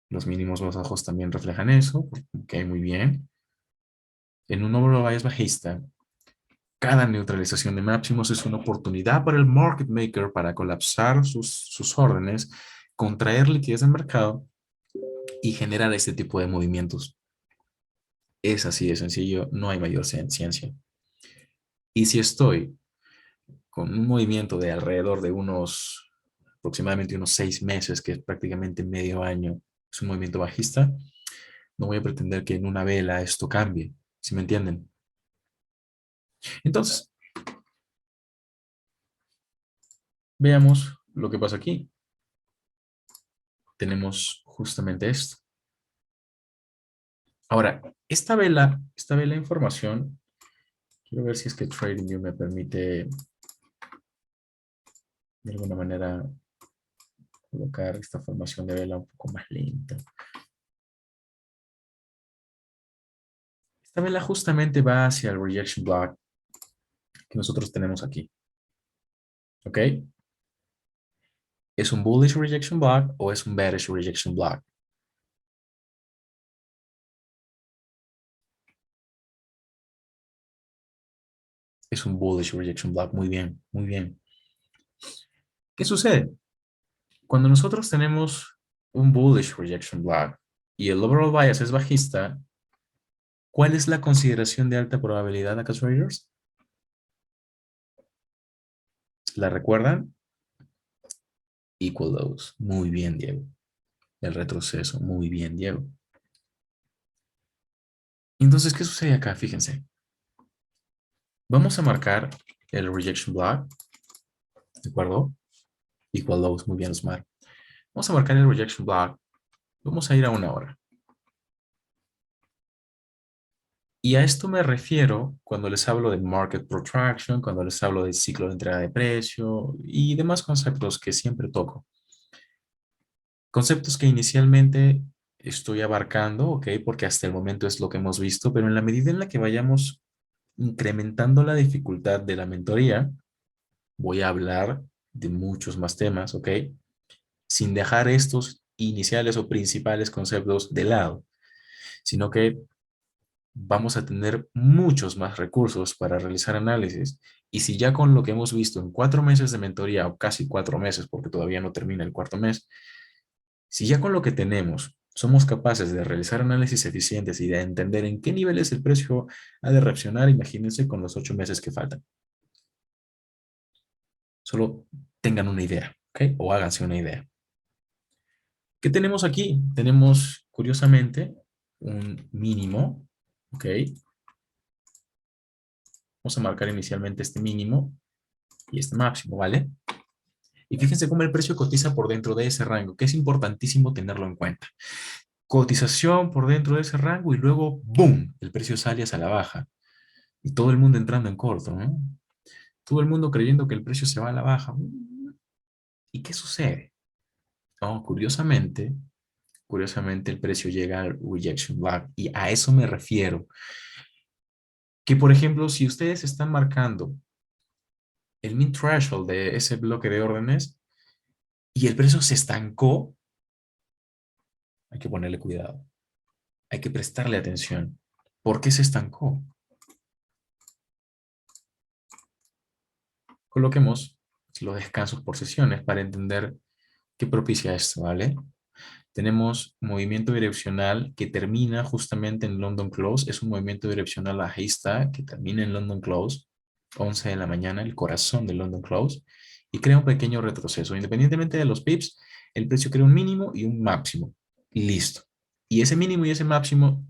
Los mínimos más bajos también reflejan eso. Ok, muy bien. En un overall bias bajista, cada neutralización de máximos es una oportunidad para el market maker para colapsar sus órdenes, contraer liquidez del mercado y generar este tipo de movimientos. Es así de sencillo, no hay mayor ciencia. Y si estoy con un movimiento de alrededor de aproximadamente unos 6 meses, que es prácticamente medio año, es un movimiento bajista, no voy a pretender que en una vela esto cambie, ¿sí me entienden? Entonces, veamos lo que pasa aquí. Tenemos justamente esto. Ahora, esta vela de información, quiero ver si es que TradingView me permite de alguna manera colocar esta formación de vela un poco más lenta. Esta vela justamente va hacia el rejection block que nosotros tenemos aquí. ¿Ok? ¿Es un bullish rejection block o es un bearish rejection block? Es un bullish rejection block. Muy bien, muy bien. ¿Qué sucede? Cuando nosotros tenemos un bullish rejection block y el overall bias es bajista, ¿cuál es la consideración de alta probabilidad acá, traders? ¿La recuerdan? Equal lows. Muy bien, Diego. El retroceso. Muy bien, Diego. Entonces, ¿qué sucede acá? Fíjense. Vamos a marcar el rejection block. ¿De acuerdo? Equal lows. Muy bien, Osmar. Vamos a marcar el rejection block. Vamos a ir a una hora. Y a esto me refiero cuando les hablo de market protraction, cuando les hablo del ciclo de entrega de precio y demás conceptos que siempre toco. Conceptos que inicialmente estoy abarcando, ¿ok? Porque hasta el momento es lo que hemos visto, pero en la medida en la que vayamos incrementando la dificultad de la mentoría, voy a hablar de muchos más temas, ¿ok? Sin dejar estos iniciales o principales conceptos de lado, sino que vamos a tener muchos más recursos para realizar análisis. Y si ya con lo que hemos visto en 4 meses de mentoría, o casi 4 meses, porque todavía no termina el cuarto mes, si ya con lo que tenemos somos capaces de realizar análisis eficientes y de entender en qué niveles el precio ha de reaccionar, imagínense con los 8 meses que faltan. Solo tengan una idea, ¿ok? O háganse una idea. ¿Qué tenemos aquí? Tenemos, curiosamente, un mínimo, ¿ok? Vamos a marcar inicialmente este mínimo y este máximo, ¿vale? Y fíjense cómo el precio cotiza por dentro de ese rango, que es importantísimo tenerlo en cuenta. Cotización por dentro de ese rango y luego, ¡boom!, el precio sale hacia la baja. Y todo el mundo entrando en corto, ¿no? Todo el mundo creyendo que el precio se va a la baja. ¿Y qué sucede? Oh, curiosamente el precio llega al rejection block y a eso me refiero. Que por ejemplo, si ustedes están marcando el min threshold de ese bloque de órdenes y el precio se estancó, hay que ponerle cuidado, hay que prestarle atención. ¿Por qué se estancó? Coloquemos los descansos por sesiones para entender qué propicia esto, ¿vale? Tenemos movimiento direccional que termina justamente en London Close. Es un movimiento direccional bajista que termina en London Close, 11 de la mañana, el corazón de London Close, y crea un pequeño retroceso. Independientemente de los pips, el precio crea un mínimo y un máximo. Y listo. Y ese mínimo y ese máximo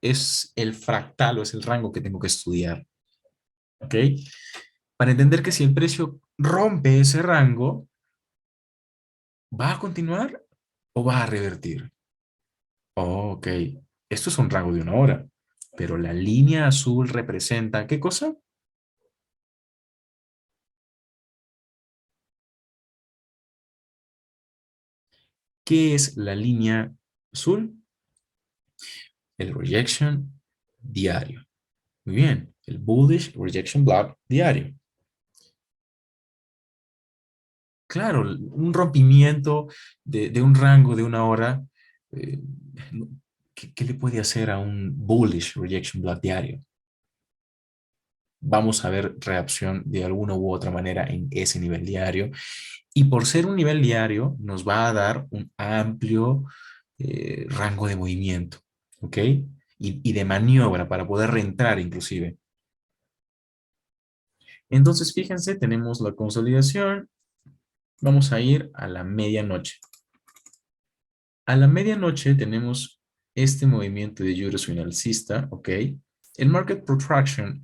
es el fractal o es el rango que tengo que estudiar. ¿Ok? Para entender que si el precio rompe ese rango, ¿va a continuar o va a revertir? Oh, ok, esto es un rango de 1 hora, pero la línea azul representa, ¿qué cosa? ¿Qué es la línea azul? El rejection diario. Muy bien, el bullish rejection block diario. Claro, un rompimiento de un rango de 1 hora, eh, ¿qué le puede hacer a un bullish rejection block diario? Vamos a ver reacción de alguna u otra manera en ese nivel diario. Y por ser un nivel diario, nos va a dar un amplio rango de movimiento, ¿ok? Y de maniobra para poder reentrar inclusive. Entonces, fíjense, tenemos la consolidación. Vamos a ir a la medianoche. A la medianoche tenemos este movimiento de Euro swing alcista, ¿ok? El market protraction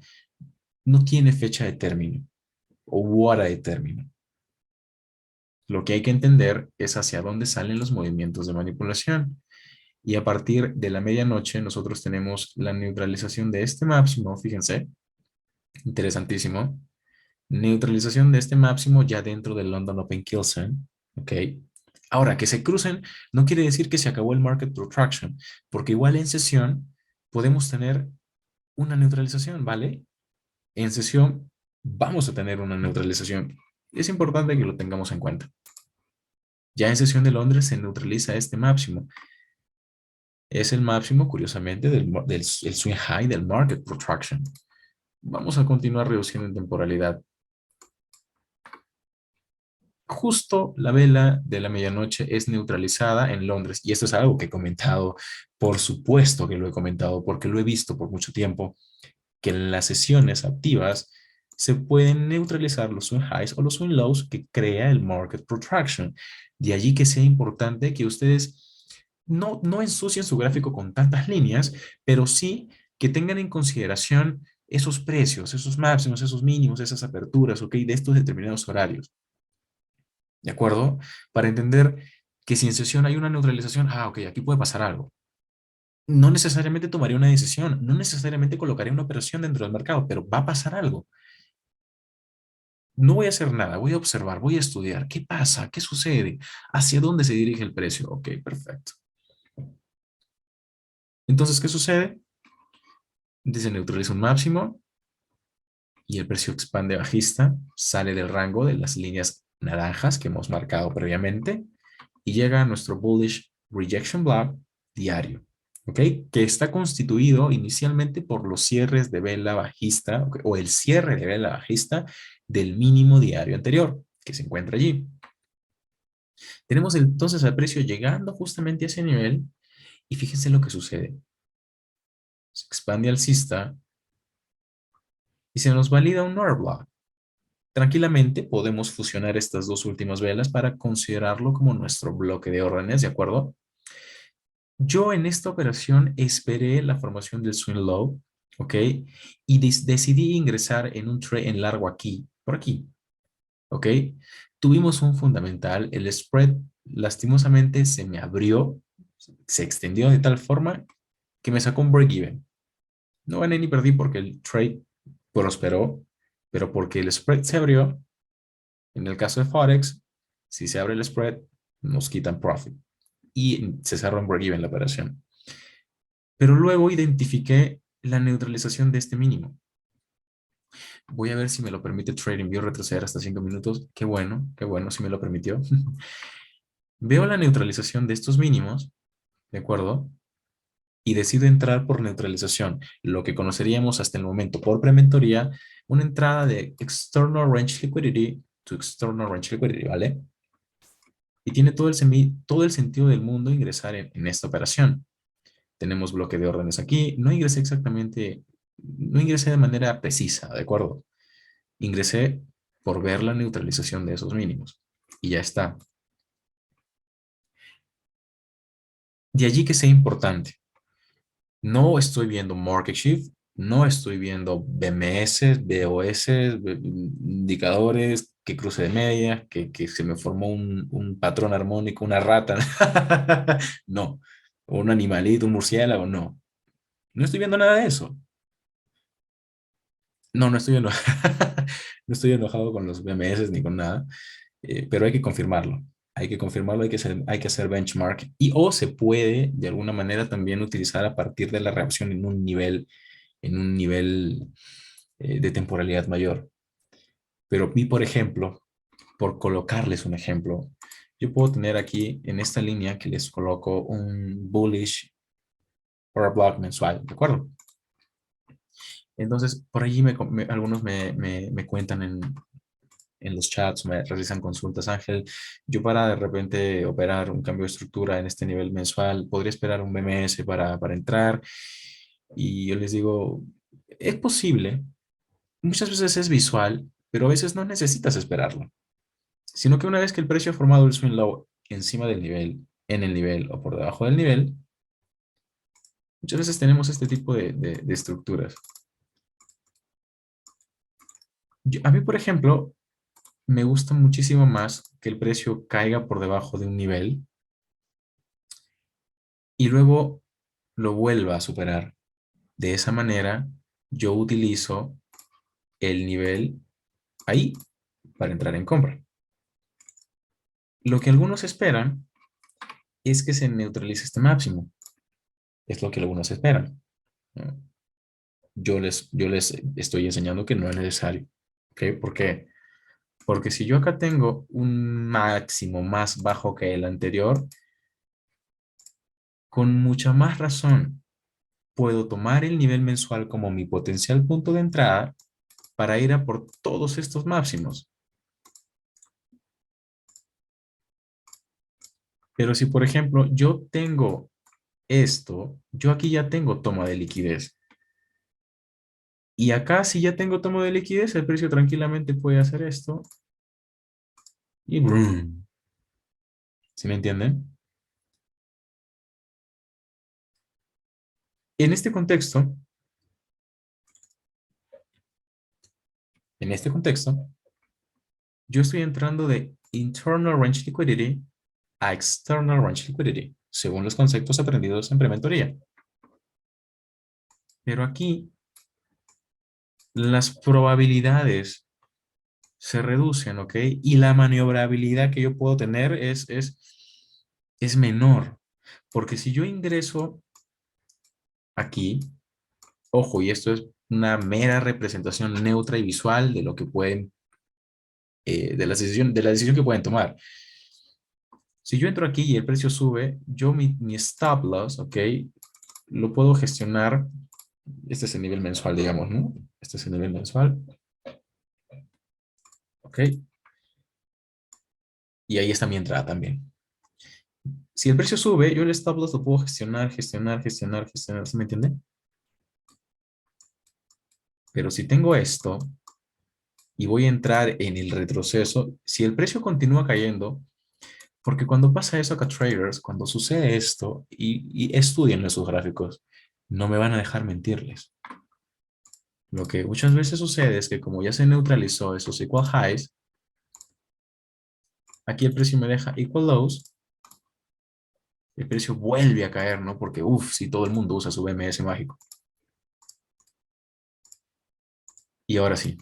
no tiene fecha de término o hora de término. Lo que hay que entender es hacia dónde salen los movimientos de manipulación. Y a partir de la medianoche nosotros tenemos la neutralización de este máximo, fíjense, interesantísimo. Neutralización de este máximo ya dentro del London Open Kill Zone, ¿ok? Ahora, que se crucen no quiere decir que se acabó el market protraction, porque igual en sesión podemos tener una neutralización, ¿vale? En sesión vamos a tener una neutralización. Es importante que lo tengamos en cuenta. Ya en sesión de Londres se neutraliza este máximo. Es el máximo, curiosamente, del el swing high del market protraction. Vamos a continuar reduciendo en temporalidad. Justo la vela de la medianoche es neutralizada en Londres. Y esto es algo que he comentado, por supuesto que lo he comentado, porque lo he visto por mucho tiempo, que en las sesiones activas se pueden neutralizar los swing highs o los swing lows que crea el market protraction. De allí que sea importante que ustedes no ensucien su gráfico con tantas líneas, pero sí que tengan en consideración esos precios, esos máximos, esos mínimos, esas aperturas, ¿ok? De estos determinados horarios, ¿de acuerdo? Para entender que si en sesión hay una neutralización, ok, aquí puede pasar algo. No necesariamente tomaría una decisión, no necesariamente colocaría una operación dentro del mercado, pero va a pasar algo. No voy a hacer nada, voy a observar, voy a estudiar. ¿Qué pasa? ¿Qué sucede? ¿Hacia dónde se dirige el precio? Ok, perfecto. Entonces, ¿qué sucede? Se neutraliza un máximo y el precio expande bajista, sale del rango de las líneas naranjas que hemos marcado previamente y llega a nuestro bullish rejection block diario, ¿ok? Que está constituido inicialmente por los cierres de vela bajista, ¿ok? O el cierre de vela bajista del mínimo diario anterior que se encuentra allí. Tenemos entonces al precio llegando justamente a ese nivel y fíjense lo que sucede. Se expande alcista y se nos valida un order block. Tranquilamente podemos fusionar estas dos últimas velas para considerarlo como nuestro bloque de órdenes, ¿de acuerdo? Yo en esta operación esperé la formación del swing low, ¿ok? Y decidí ingresar en un trade en largo aquí, por aquí, ¿ok? Tuvimos un fundamental, el spread lastimosamente se me abrió, se extendió de tal forma que me sacó un break-even. No gané ni perdí porque el trade prosperó, pero porque el spread se abrió. En el caso de Forex, si se abre el spread, nos quitan profit y se cerró en break-even la operación. Pero luego identifiqué la neutralización de este mínimo. Voy a ver si me lo permite TradingView retroceder hasta 5 minutos. Qué bueno si me lo permitió. Veo la neutralización de estos mínimos, ¿de acuerdo? Y decido entrar por neutralización, lo que conoceríamos hasta el momento por prementoría, una entrada de external range liquidity to external range liquidity, ¿vale? Y tiene todo el sentido del mundo ingresar en esta operación. Tenemos bloque de órdenes aquí. No ingresé exactamente, no ingresé de manera precisa, ¿de acuerdo? Ingresé por ver la neutralización de esos mínimos. Y ya está. De allí que sea importante. No estoy viendo market shift, no estoy viendo BMS, BOS, indicadores, que cruce de media, que se me formó un patrón armónico, una rata. No. Un animalito, un murciélago, no. No estoy viendo nada de eso. No, no estoy enojado. No estoy enojado con los BMS ni con nada, pero hay que confirmarlo. Hay que confirmarlo, hay que hacer benchmark y o se puede de alguna manera también utilizar a partir de la reacción en un nivel de temporalidad mayor. Pero a mí, por ejemplo, por colocarles un ejemplo, yo puedo tener aquí en esta línea que les coloco un bullish order block mensual, ¿de acuerdo? Entonces, por allí algunos me cuentan en los chats, me realizan consultas, Ángel, yo para de repente operar un cambio de estructura en este nivel mensual, podría esperar un BMS para entrar. Y yo les digo, es posible, muchas veces es visual, pero a veces no necesitas esperarlo, sino que una vez que el precio ha formado el swing low encima del nivel, en el nivel o por debajo del nivel, muchas veces tenemos este tipo de estructuras. A mí, por ejemplo, me gusta muchísimo más que el precio caiga por debajo de un nivel y luego lo vuelva a superar. De esa manera, yo utilizo el nivel ahí para entrar en compra. Lo que algunos esperan es que se neutralice este máximo. Es lo que algunos esperan, ¿no? Yo les estoy enseñando que no es necesario. ¿Ok? ¿Por qué? Porque si yo acá tengo un máximo más bajo que el anterior, con mucha más razón puedo tomar el nivel mensual como mi potencial punto de entrada para ir a por todos estos máximos. Pero si, por ejemplo, yo tengo esto, yo aquí ya tengo toma de liquidez. Y acá si ya tengo toma de liquidez, el precio tranquilamente puede hacer esto y ¡brum! ¿Sí me entienden? En este contexto, en este contexto, yo estoy entrando de internal range liquidity a external range liquidity, según los conceptos aprendidos en prementoría. Pero aquí las probabilidades se reducen, ¿ok? Y la maniobrabilidad que yo puedo tener es menor. Porque si yo ingreso aquí, ojo, y esto es una mera representación neutra y visual de lo que pueden, de la decisión que pueden tomar. Si yo entro aquí y el precio sube, yo mi stop loss, ¿ok? Lo puedo gestionar. Este es el nivel mensual, digamos, ¿no? Este es el nivel mensual, ¿ok? Y ahí está mi entrada también. Si el precio sube, yo el stop loss lo puedo gestionar, ¿sí me entiende? Pero si tengo esto y voy a entrar en el retroceso, si el precio continúa cayendo, porque cuando pasa eso acá, traders, cuando sucede esto, y estudien sus gráficos, no me van a dejar mentirles. Lo que muchas veces sucede es que como ya se neutralizó esos equal highs, aquí el precio me deja equal lows, el precio vuelve a caer, ¿no? Porque, uff, si todo el mundo usa su BMS mágico. Y ahora sí.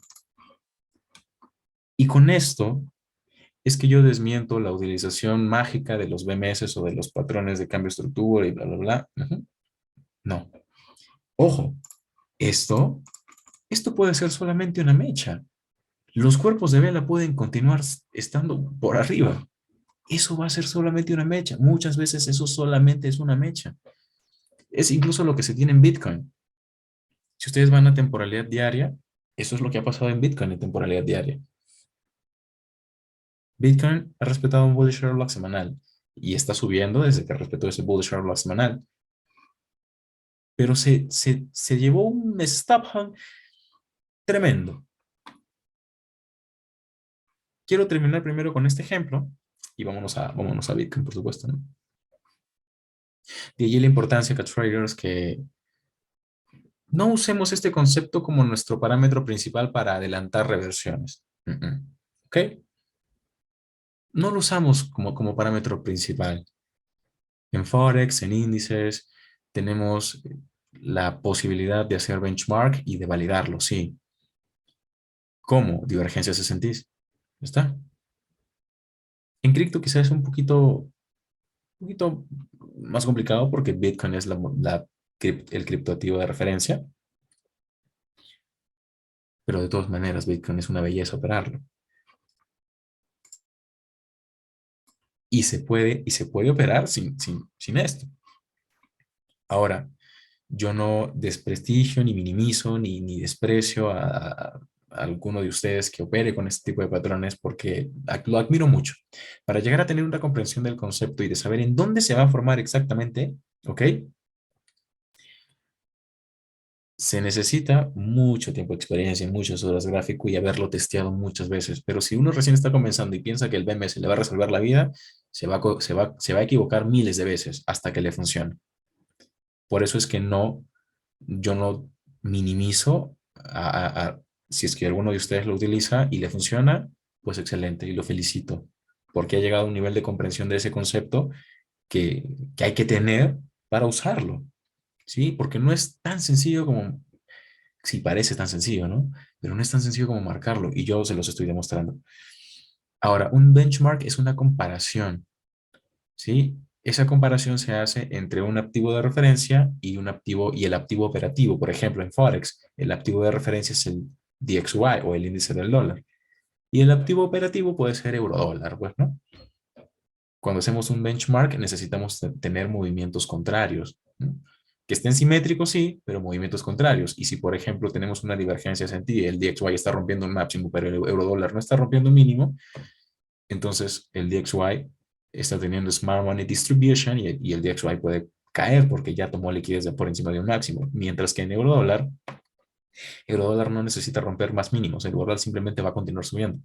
Y con esto es que yo desmiento la utilización mágica de los BMS o de los patrones de cambio de estructura y bla, bla, bla. No. Ojo, esto, esto puede ser solamente una mecha. Los cuerpos de vela pueden continuar estando por arriba. Eso va a ser solamente una mecha. Muchas veces eso solamente es una mecha. Es incluso lo que se tiene en Bitcoin. Si ustedes van a temporalidad diaria, eso es lo que ha pasado en Bitcoin en temporalidad diaria. Bitcoin ha respetado un bullish order block semanal y está subiendo desde que respetó ese bullish order block semanal. Pero se llevó un stop hunt tremendo. Quiero terminar primero con este ejemplo y vámonos a Bitcoin, por supuesto, ¿no? De allí la importancia que traders que no usemos este concepto como nuestro parámetro principal para adelantar reversiones. ¿Ok? No lo usamos como parámetro principal. En Forex, en índices, tenemos la posibilidad de hacer benchmark y de validarlo, sí. ¿Cómo? Divergencias de sentís. ¿Está? En cripto quizás es un poquito más complicado porque Bitcoin es el criptoactivo de referencia, pero de todas maneras Bitcoin es una belleza operarlo. Y se puede operar sin esto. Ahora, yo no desprestigio, ni minimizo, ni desprecio a alguno de ustedes que opere con este tipo de patrones porque lo admiro mucho. Para llegar a tener una comprensión del concepto y de saber en dónde se va a formar exactamente, ¿ok? Se necesita mucho tiempo de experiencia, muchas horas gráfico y haberlo testeado muchas veces. Pero si uno recién está comenzando y piensa que el BMS le va a resolver la vida, se va a equivocar miles de veces hasta que le funcione. Por eso es que yo no minimizo si es que alguno de ustedes lo utiliza y le funciona, pues excelente y lo felicito, porque ha llegado a un nivel de comprensión de ese concepto que hay que tener para usarlo, ¿sí? Porque no es tan sencillo como, sí parece tan sencillo, ¿no? Pero no es tan sencillo como marcarlo y yo se los estoy demostrando. Ahora, un benchmark es una comparación, ¿sí? Esa comparación se hace entre un activo de referencia y el activo operativo. Por ejemplo, en Forex, el activo de referencia es el DXY o el índice del dólar. Y el activo operativo puede ser euro dólar, pues, ¿no? Cuando hacemos un benchmark necesitamos tener movimientos contrarios, ¿no? Que estén simétricos, sí, pero movimientos contrarios. Y si, por ejemplo, tenemos una divergencia sentida, el DXY está rompiendo un máximo, pero el euro dólar no está rompiendo un mínimo, entonces el DXY está teniendo Smart Money Distribution y el DXY puede caer porque ya tomó liquidez de por encima de un máximo. Mientras que en euro dólar no necesita romper más mínimos, el euro dólar simplemente va a continuar subiendo.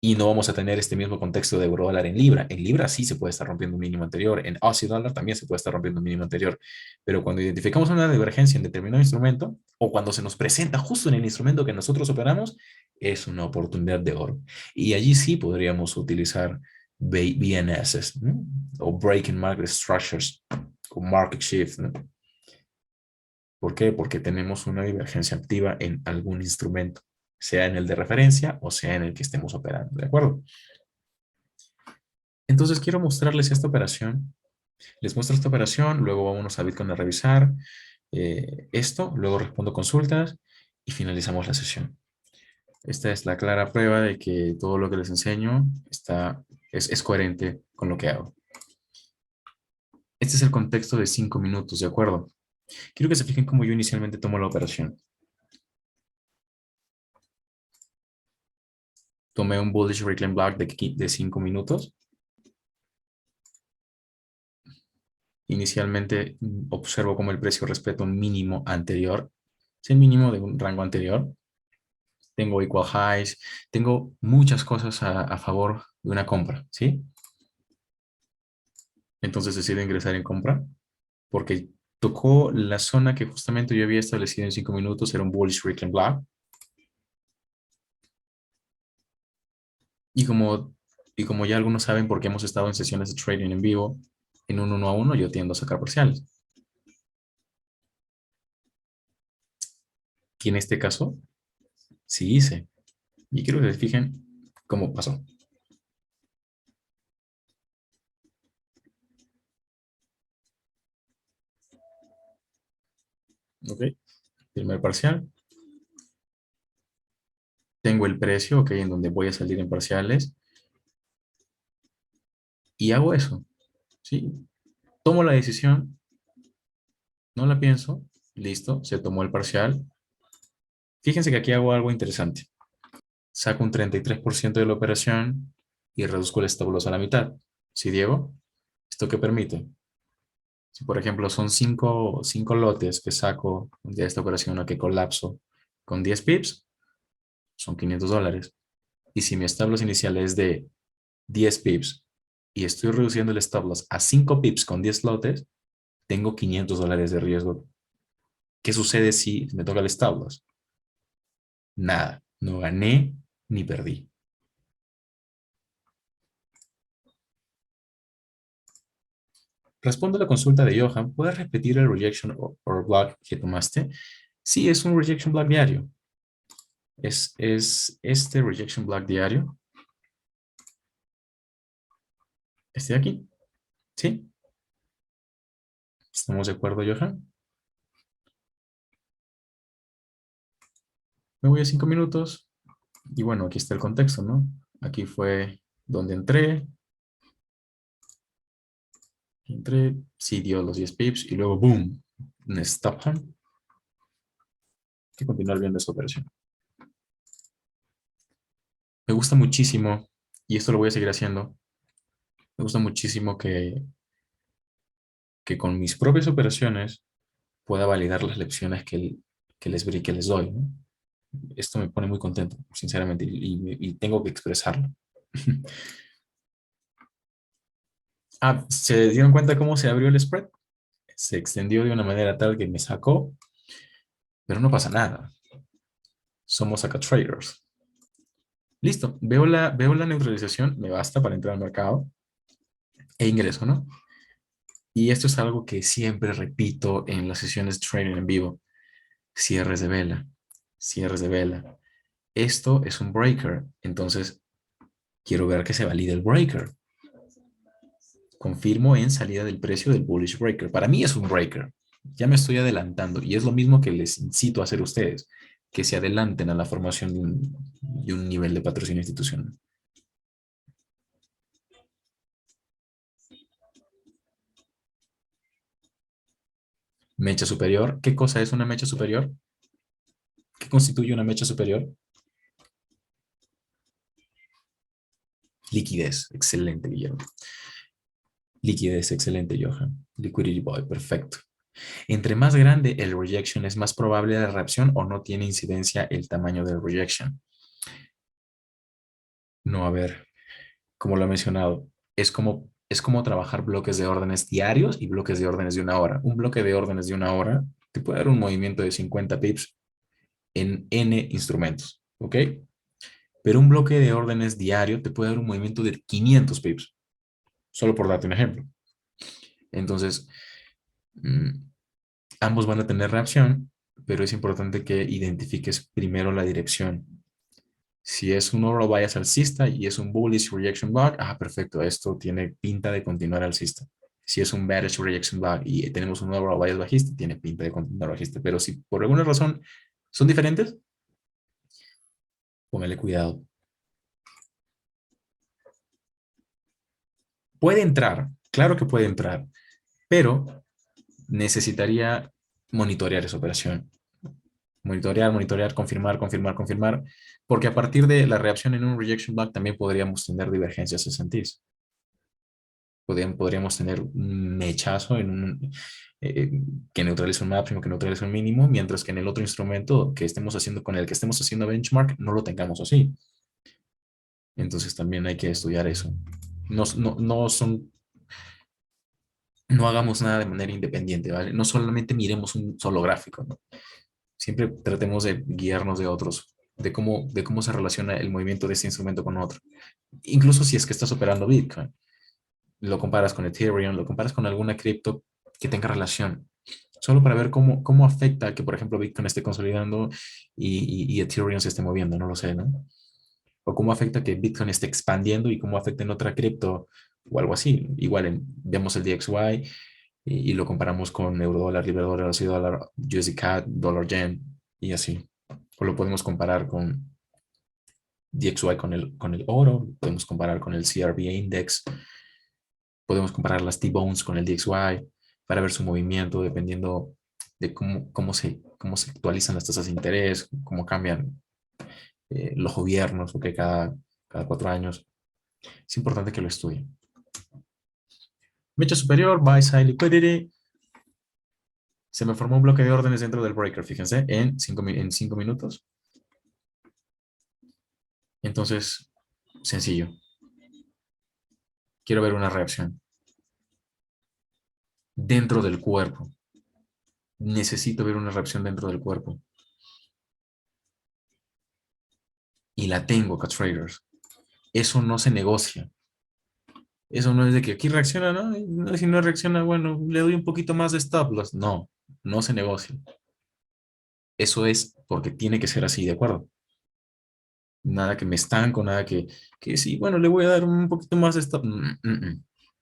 Y no vamos a tener este mismo contexto de euro dólar en libra. En libra sí se puede estar rompiendo un mínimo anterior. En Aussie dólar también se puede estar rompiendo un mínimo anterior. Pero cuando identificamos una divergencia en determinado instrumento o cuando se nos presenta justo en el instrumento que nosotros operamos, es una oportunidad de oro. Y allí sí podríamos utilizar BNS, ¿no? O Breaking Market Structures o Market Shift, ¿no? ¿Por qué? Porque tenemos una divergencia activa en algún instrumento, sea en el de referencia o sea en el que estemos operando, ¿de acuerdo? Entonces quiero mostrarles esta operación. Les muestro esta operación, luego vámonos a Bitcoin a revisar esto, luego respondo consultas y finalizamos la sesión. Esta es la clara prueba de que todo lo que les enseño es coherente con lo que hago. Este es el contexto de 5 minutos, ¿de acuerdo? Quiero que se fijen cómo yo inicialmente tomo la operación. Tomé un bullish reclaim block de 5 minutos. Inicialmente observo cómo el precio respeta un mínimo anterior. Es el mínimo de un rango anterior. Tengo equal highs. Tengo muchas cosas a favor de una compra, ¿sí? Entonces decido ingresar en compra porque tocó la zona que justamente yo había establecido en 5 minutos. Era un bullish reclaim block. Y como, y como ya algunos saben porque hemos estado en sesiones de trading en vivo, en un 1 a 1 yo tiendo a sacar parciales. Y en este caso, sí hice. Y quiero que se fijen cómo pasó. ¿Ok? Primer parcial. Tengo el precio, ¿ok? En donde voy a salir en parciales. Y hago eso, ¿sí? Tomo la decisión, no la pienso. Listo, se tomó el parcial. Fíjense que aquí hago algo interesante. Saco un 33% de la operación y reduzco el stop loss a la mitad. ¿Sí, Diego? ¿Esto qué permite? Si, por ejemplo, son cinco lotes que saco de esta operación o que colapso con 10 pips, son $500. Y si mi stop loss inicial es de 10 pips y estoy reduciendo el stop loss a 5 pips con 10 lotes, tengo $500 de riesgo. ¿Qué sucede si me toca el stop loss? Nada, no gané ni perdí. Respondo a la consulta de Johan. ¿Puedes repetir el rejection or block que tomaste? Sí, es un rejection block diario. Es este rejection block diario. Este de aquí. ¿Sí? ¿Estamos de acuerdo, Johan? Me voy a 5 minutos. Y bueno, aquí está el contexto, ¿no? Aquí fue donde entré, sí dio los 10 pips y luego, boom, un stop hand. Hay que continuar viendo esta operación. Me gusta muchísimo, y esto lo voy a seguir haciendo, me gusta muchísimo que con mis propias operaciones pueda validar las lecciones que les doy, ¿no? Esto me pone muy contento, sinceramente, y tengo que expresarlo. Ah, ¿se dieron cuenta cómo se abrió el spread? Se extendió de una manera tal que me sacó, pero no pasa nada. Somos acá traders. Listo, veo la neutralización, me basta para entrar al mercado e ingreso, ¿no? Y esto es algo que siempre repito en las sesiones de trading en vivo. Cierres de vela, cierres de vela. Esto es un breaker, entonces quiero ver que se valide el breaker. Confirmo en salida del precio del bullish breaker. Para mí es un breaker. Ya me estoy adelantando y es lo mismo que les incito a hacer ustedes, que se adelanten a la formación de un nivel de patrocinio institucional. Mecha superior. ¿Qué cosa es una mecha superior? ¿Qué constituye una mecha superior? Liquidez. Excelente, Guillermo. Liquidez. Excelente, Johan. Liquidity boy. Perfecto. Entre más grande el rejection, es más probable la reacción o no tiene incidencia el tamaño del rejection. No, a ver, como lo he mencionado, es como trabajar bloques de órdenes diarios y bloques de órdenes de una hora. Un bloque de órdenes de una hora te puede dar un movimiento de 50 pips en N instrumentos, ¿ok? Pero un bloque de órdenes diario te puede dar un movimiento de 500 pips, solo por darte un ejemplo. Entonces, mm, Ambos van a tener reacción, pero es importante que identifiques primero la dirección. Si es un overall bias alcista y es un bullish rejection block, perfecto, esto tiene pinta de continuar alcista. Si es un bearish rejection block y tenemos un overall bias bajista, tiene pinta de continuar bajista. Pero si por alguna razón son diferentes, póngale cuidado. Puede entrar, claro que puede entrar, pero necesitaría monitorear esa operación. Monitorear, monitorear, confirmar, confirmar, confirmar, porque a partir de la reacción en un rejection block también podríamos tener divergencias cesantes. Podríamos tener un mechazo eh, que neutraliza un máximo, que neutraliza un mínimo, mientras que en el otro instrumento que estemos haciendo, con el que estemos haciendo benchmark, no lo tengamos así. Entonces también hay que estudiar eso. No hagamos nada de manera independiente, ¿vale? No solamente miremos un solo gráfico, ¿no? Siempre tratemos de guiarnos de otros, de cómo se relaciona el movimiento de este instrumento con otro. Incluso si es que estás operando Bitcoin, lo comparas con Ethereum, lo comparas con alguna cripto que tenga relación, solo para ver cómo afecta que, por ejemplo, Bitcoin esté consolidando y Ethereum se esté moviendo, no lo sé, ¿no? O cómo afecta que Bitcoin esté expandiendo y cómo afecta en otra cripto o algo así. Igual vemos el DXY y lo comparamos con eurodólar, libra dólar, aussie dólar, USD CAD, dólar yen y así. O lo podemos comparar con DXY con el oro, podemos comparar con el CRBA Index, podemos comparar las T-Bones con el DXY para ver su movimiento dependiendo de cómo se actualizan las tasas de interés, cómo cambian los gobiernos, porque cada 4 años. Es importante que lo estudien. Mecha superior, buy side liquidity. Se me formó un bloque de órdenes dentro del breaker, fíjense, en 5 minutos. Entonces, sencillo. Quiero ver una reacción dentro del cuerpo. Necesito ver una reacción dentro del cuerpo. Y la tengo, cat traders. Eso no se negocia. Eso no es de que aquí reacciona, ¿no? Si no reacciona, bueno, le doy un poquito más de stop loss. No, no se negocia. Eso es porque tiene que ser así, ¿de acuerdo? Nada que me estanco, nada que sí, bueno, le voy a dar un poquito más de stop.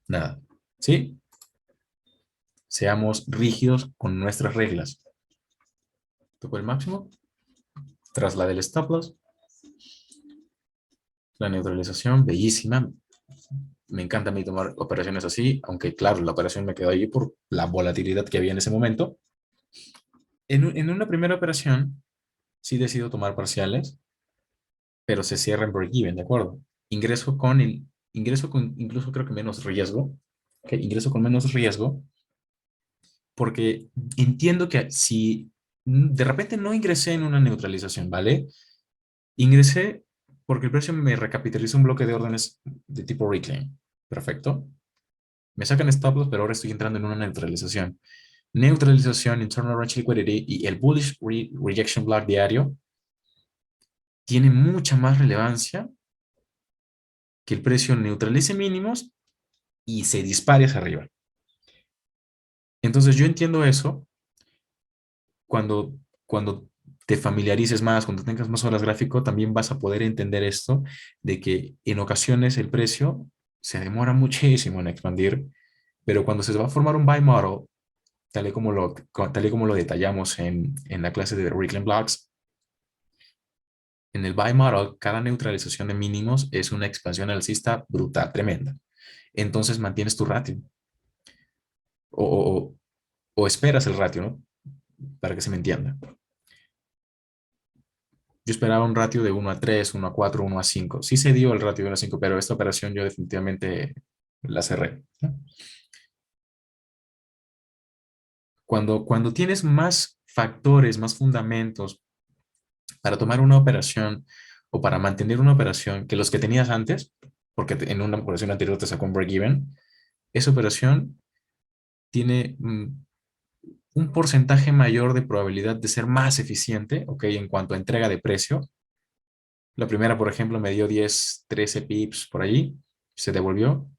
Nada. ¿Sí? Seamos rígidos con nuestras reglas. Tocó el máximo, tras la del stop loss, la neutralización, bellísima. Me encanta a mí tomar operaciones así, aunque claro, la operación me quedó ahí por la volatilidad que había en ese momento. En una primera operación, sí decido tomar parciales, pero se cierra en break-even, ¿de acuerdo? Ingreso con incluso creo que menos riesgo, ¿ok? Ingreso con menos riesgo, porque entiendo que si de repente no ingresé en una neutralización, ¿vale? Ingresé porque el precio me recapitaliza un bloque de órdenes de tipo reclaim. Perfecto. Me sacan stop loss, pero ahora estoy entrando en una neutralización. Neutralización, internal range liquidity y el bullish rejection block diario tiene mucha más relevancia que el precio neutralice mínimos y se dispare hacia arriba. Entonces yo entiendo eso cuando te familiarices más, cuando tengas más horas gráfico, también vas a poder entender esto de que en ocasiones el precio se demora muchísimo en expandir, pero cuando se va a formar un buy model, tal y como lo detallamos en la clase de Reclaim Blocks, en el buy model, cada neutralización de mínimos es una expansión alcista brutal, tremenda. Entonces mantienes tu ratio o, o, o esperas el ratio, ¿no? Para que se me entienda. Yo esperaba un ratio de 1 a 3, 1 a 4, 1 a 5. Sí se dio el ratio de 1 a 5, pero esta operación yo definitivamente la cerré. Cuando tienes más factores, más fundamentos para tomar una operación o para mantener una operación que los que tenías antes, porque en una operación anterior te sacó un break-even, esa operación tiene un porcentaje mayor de probabilidad de ser más eficiente, ¿ok? En cuanto a entrega de precio. La primera, por ejemplo, me dio 10, 13 pips por allí, se devolvió,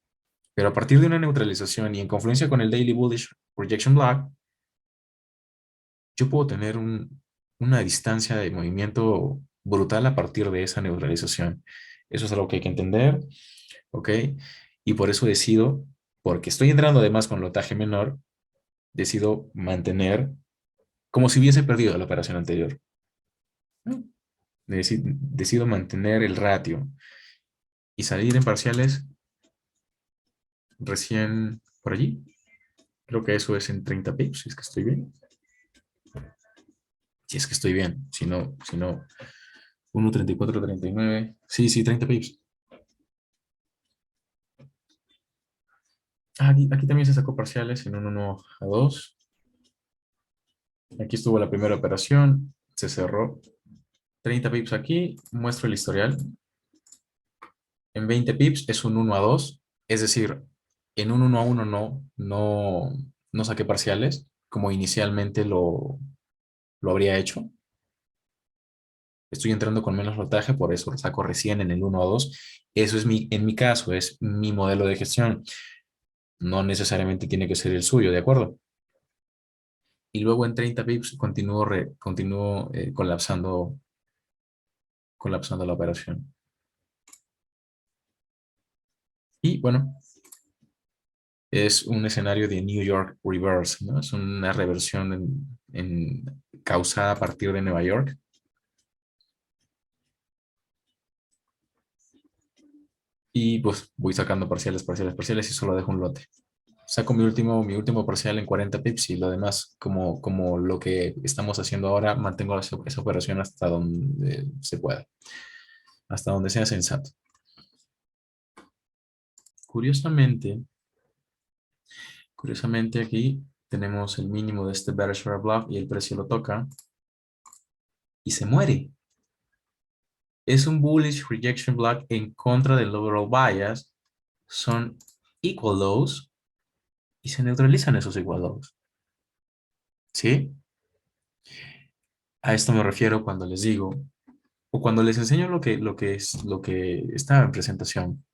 pero a partir de una neutralización y en confluencia con el Daily Bullish Rejection Block, yo puedo tener una distancia de movimiento brutal a partir de esa neutralización. Eso es algo que hay que entender, ¿ok? Y por eso decido, porque estoy entrando además con lotaje menor, decido mantener como si hubiese perdido la operación anterior, ¿no? Decido mantener el ratio y salir en parciales recién por allí. Creo que eso es en 30 pips, si es que estoy bien. Si es que estoy bien, si no, 1.34, 39. Sí, sí, 30 pips. Ah, aquí también se sacó parciales en un 1 a 2. Aquí estuvo la primera operación, se cerró. 30 pips aquí, muestro el historial. En 20 pips es un 1 a 2, es decir, en un 1 a 1 no saqué parciales, como inicialmente lo habría hecho. Estoy entrando con menos lotaje, por eso lo saco recién en el 1 a 2. Eso es en mi caso, es mi modelo de gestión. No necesariamente tiene que ser el suyo, ¿de acuerdo? Y luego en 30 pips continúo colapsando la operación. Y bueno, es un escenario de New York Reverse, ¿no? Es una reversión causada a partir de Nueva York. Y pues voy sacando parciales, parciales, parciales y solo dejo un lote. Saco mi último parcial en 40 pips y lo demás, como lo que estamos haciendo ahora, mantengo esa operación hasta donde se pueda, hasta donde sea sensato. Curiosamente, curiosamente aquí tenemos el mínimo de este bearish order block y el precio lo toca y se muere. Es un bullish rejection block en contra del overall bias. Son equal lows y se neutralizan esos equal lows. ¿Sí? A esto me refiero cuando les digo, o cuando les enseño lo que está en presentación.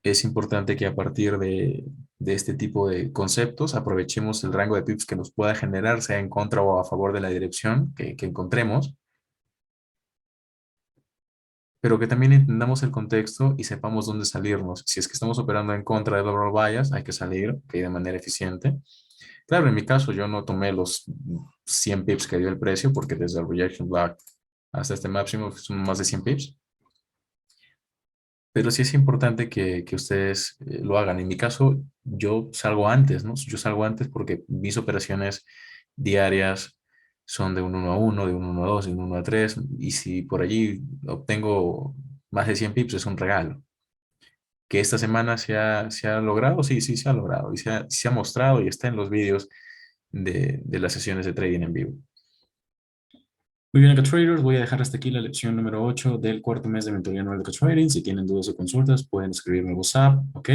Es importante que a partir de este tipo de conceptos aprovechemos el rango de pips que nos pueda generar, sea en contra o a favor de la dirección que encontremos, pero que también entendamos el contexto y sepamos dónde salirnos. Si es que estamos operando en contra del overall bias, hay que salir, ok, de manera eficiente. Claro, en mi caso yo no tomé los 100 pips que dio el precio, porque desde el rejection block hasta este máximo son más de 100 pips. Pero sí es importante que ustedes lo hagan. En mi caso, yo salgo antes, ¿no? Yo salgo antes porque mis operaciones diarias son de un 1 a 1, de un 1 a 2, de un 1 a 3, y si por allí obtengo más de 100 pips, es un regalo. Que esta semana se ha logrado, sí, sí se ha logrado, y se ha mostrado y está en los vídeos de las sesiones de trading en vivo. Muy bien, acá traders, voy a dejar hasta aquí la lección número 8 del cuarto mes de mentoría anual de Trading. Si tienen dudas o consultas, pueden escribirme en WhatsApp, ¿ok?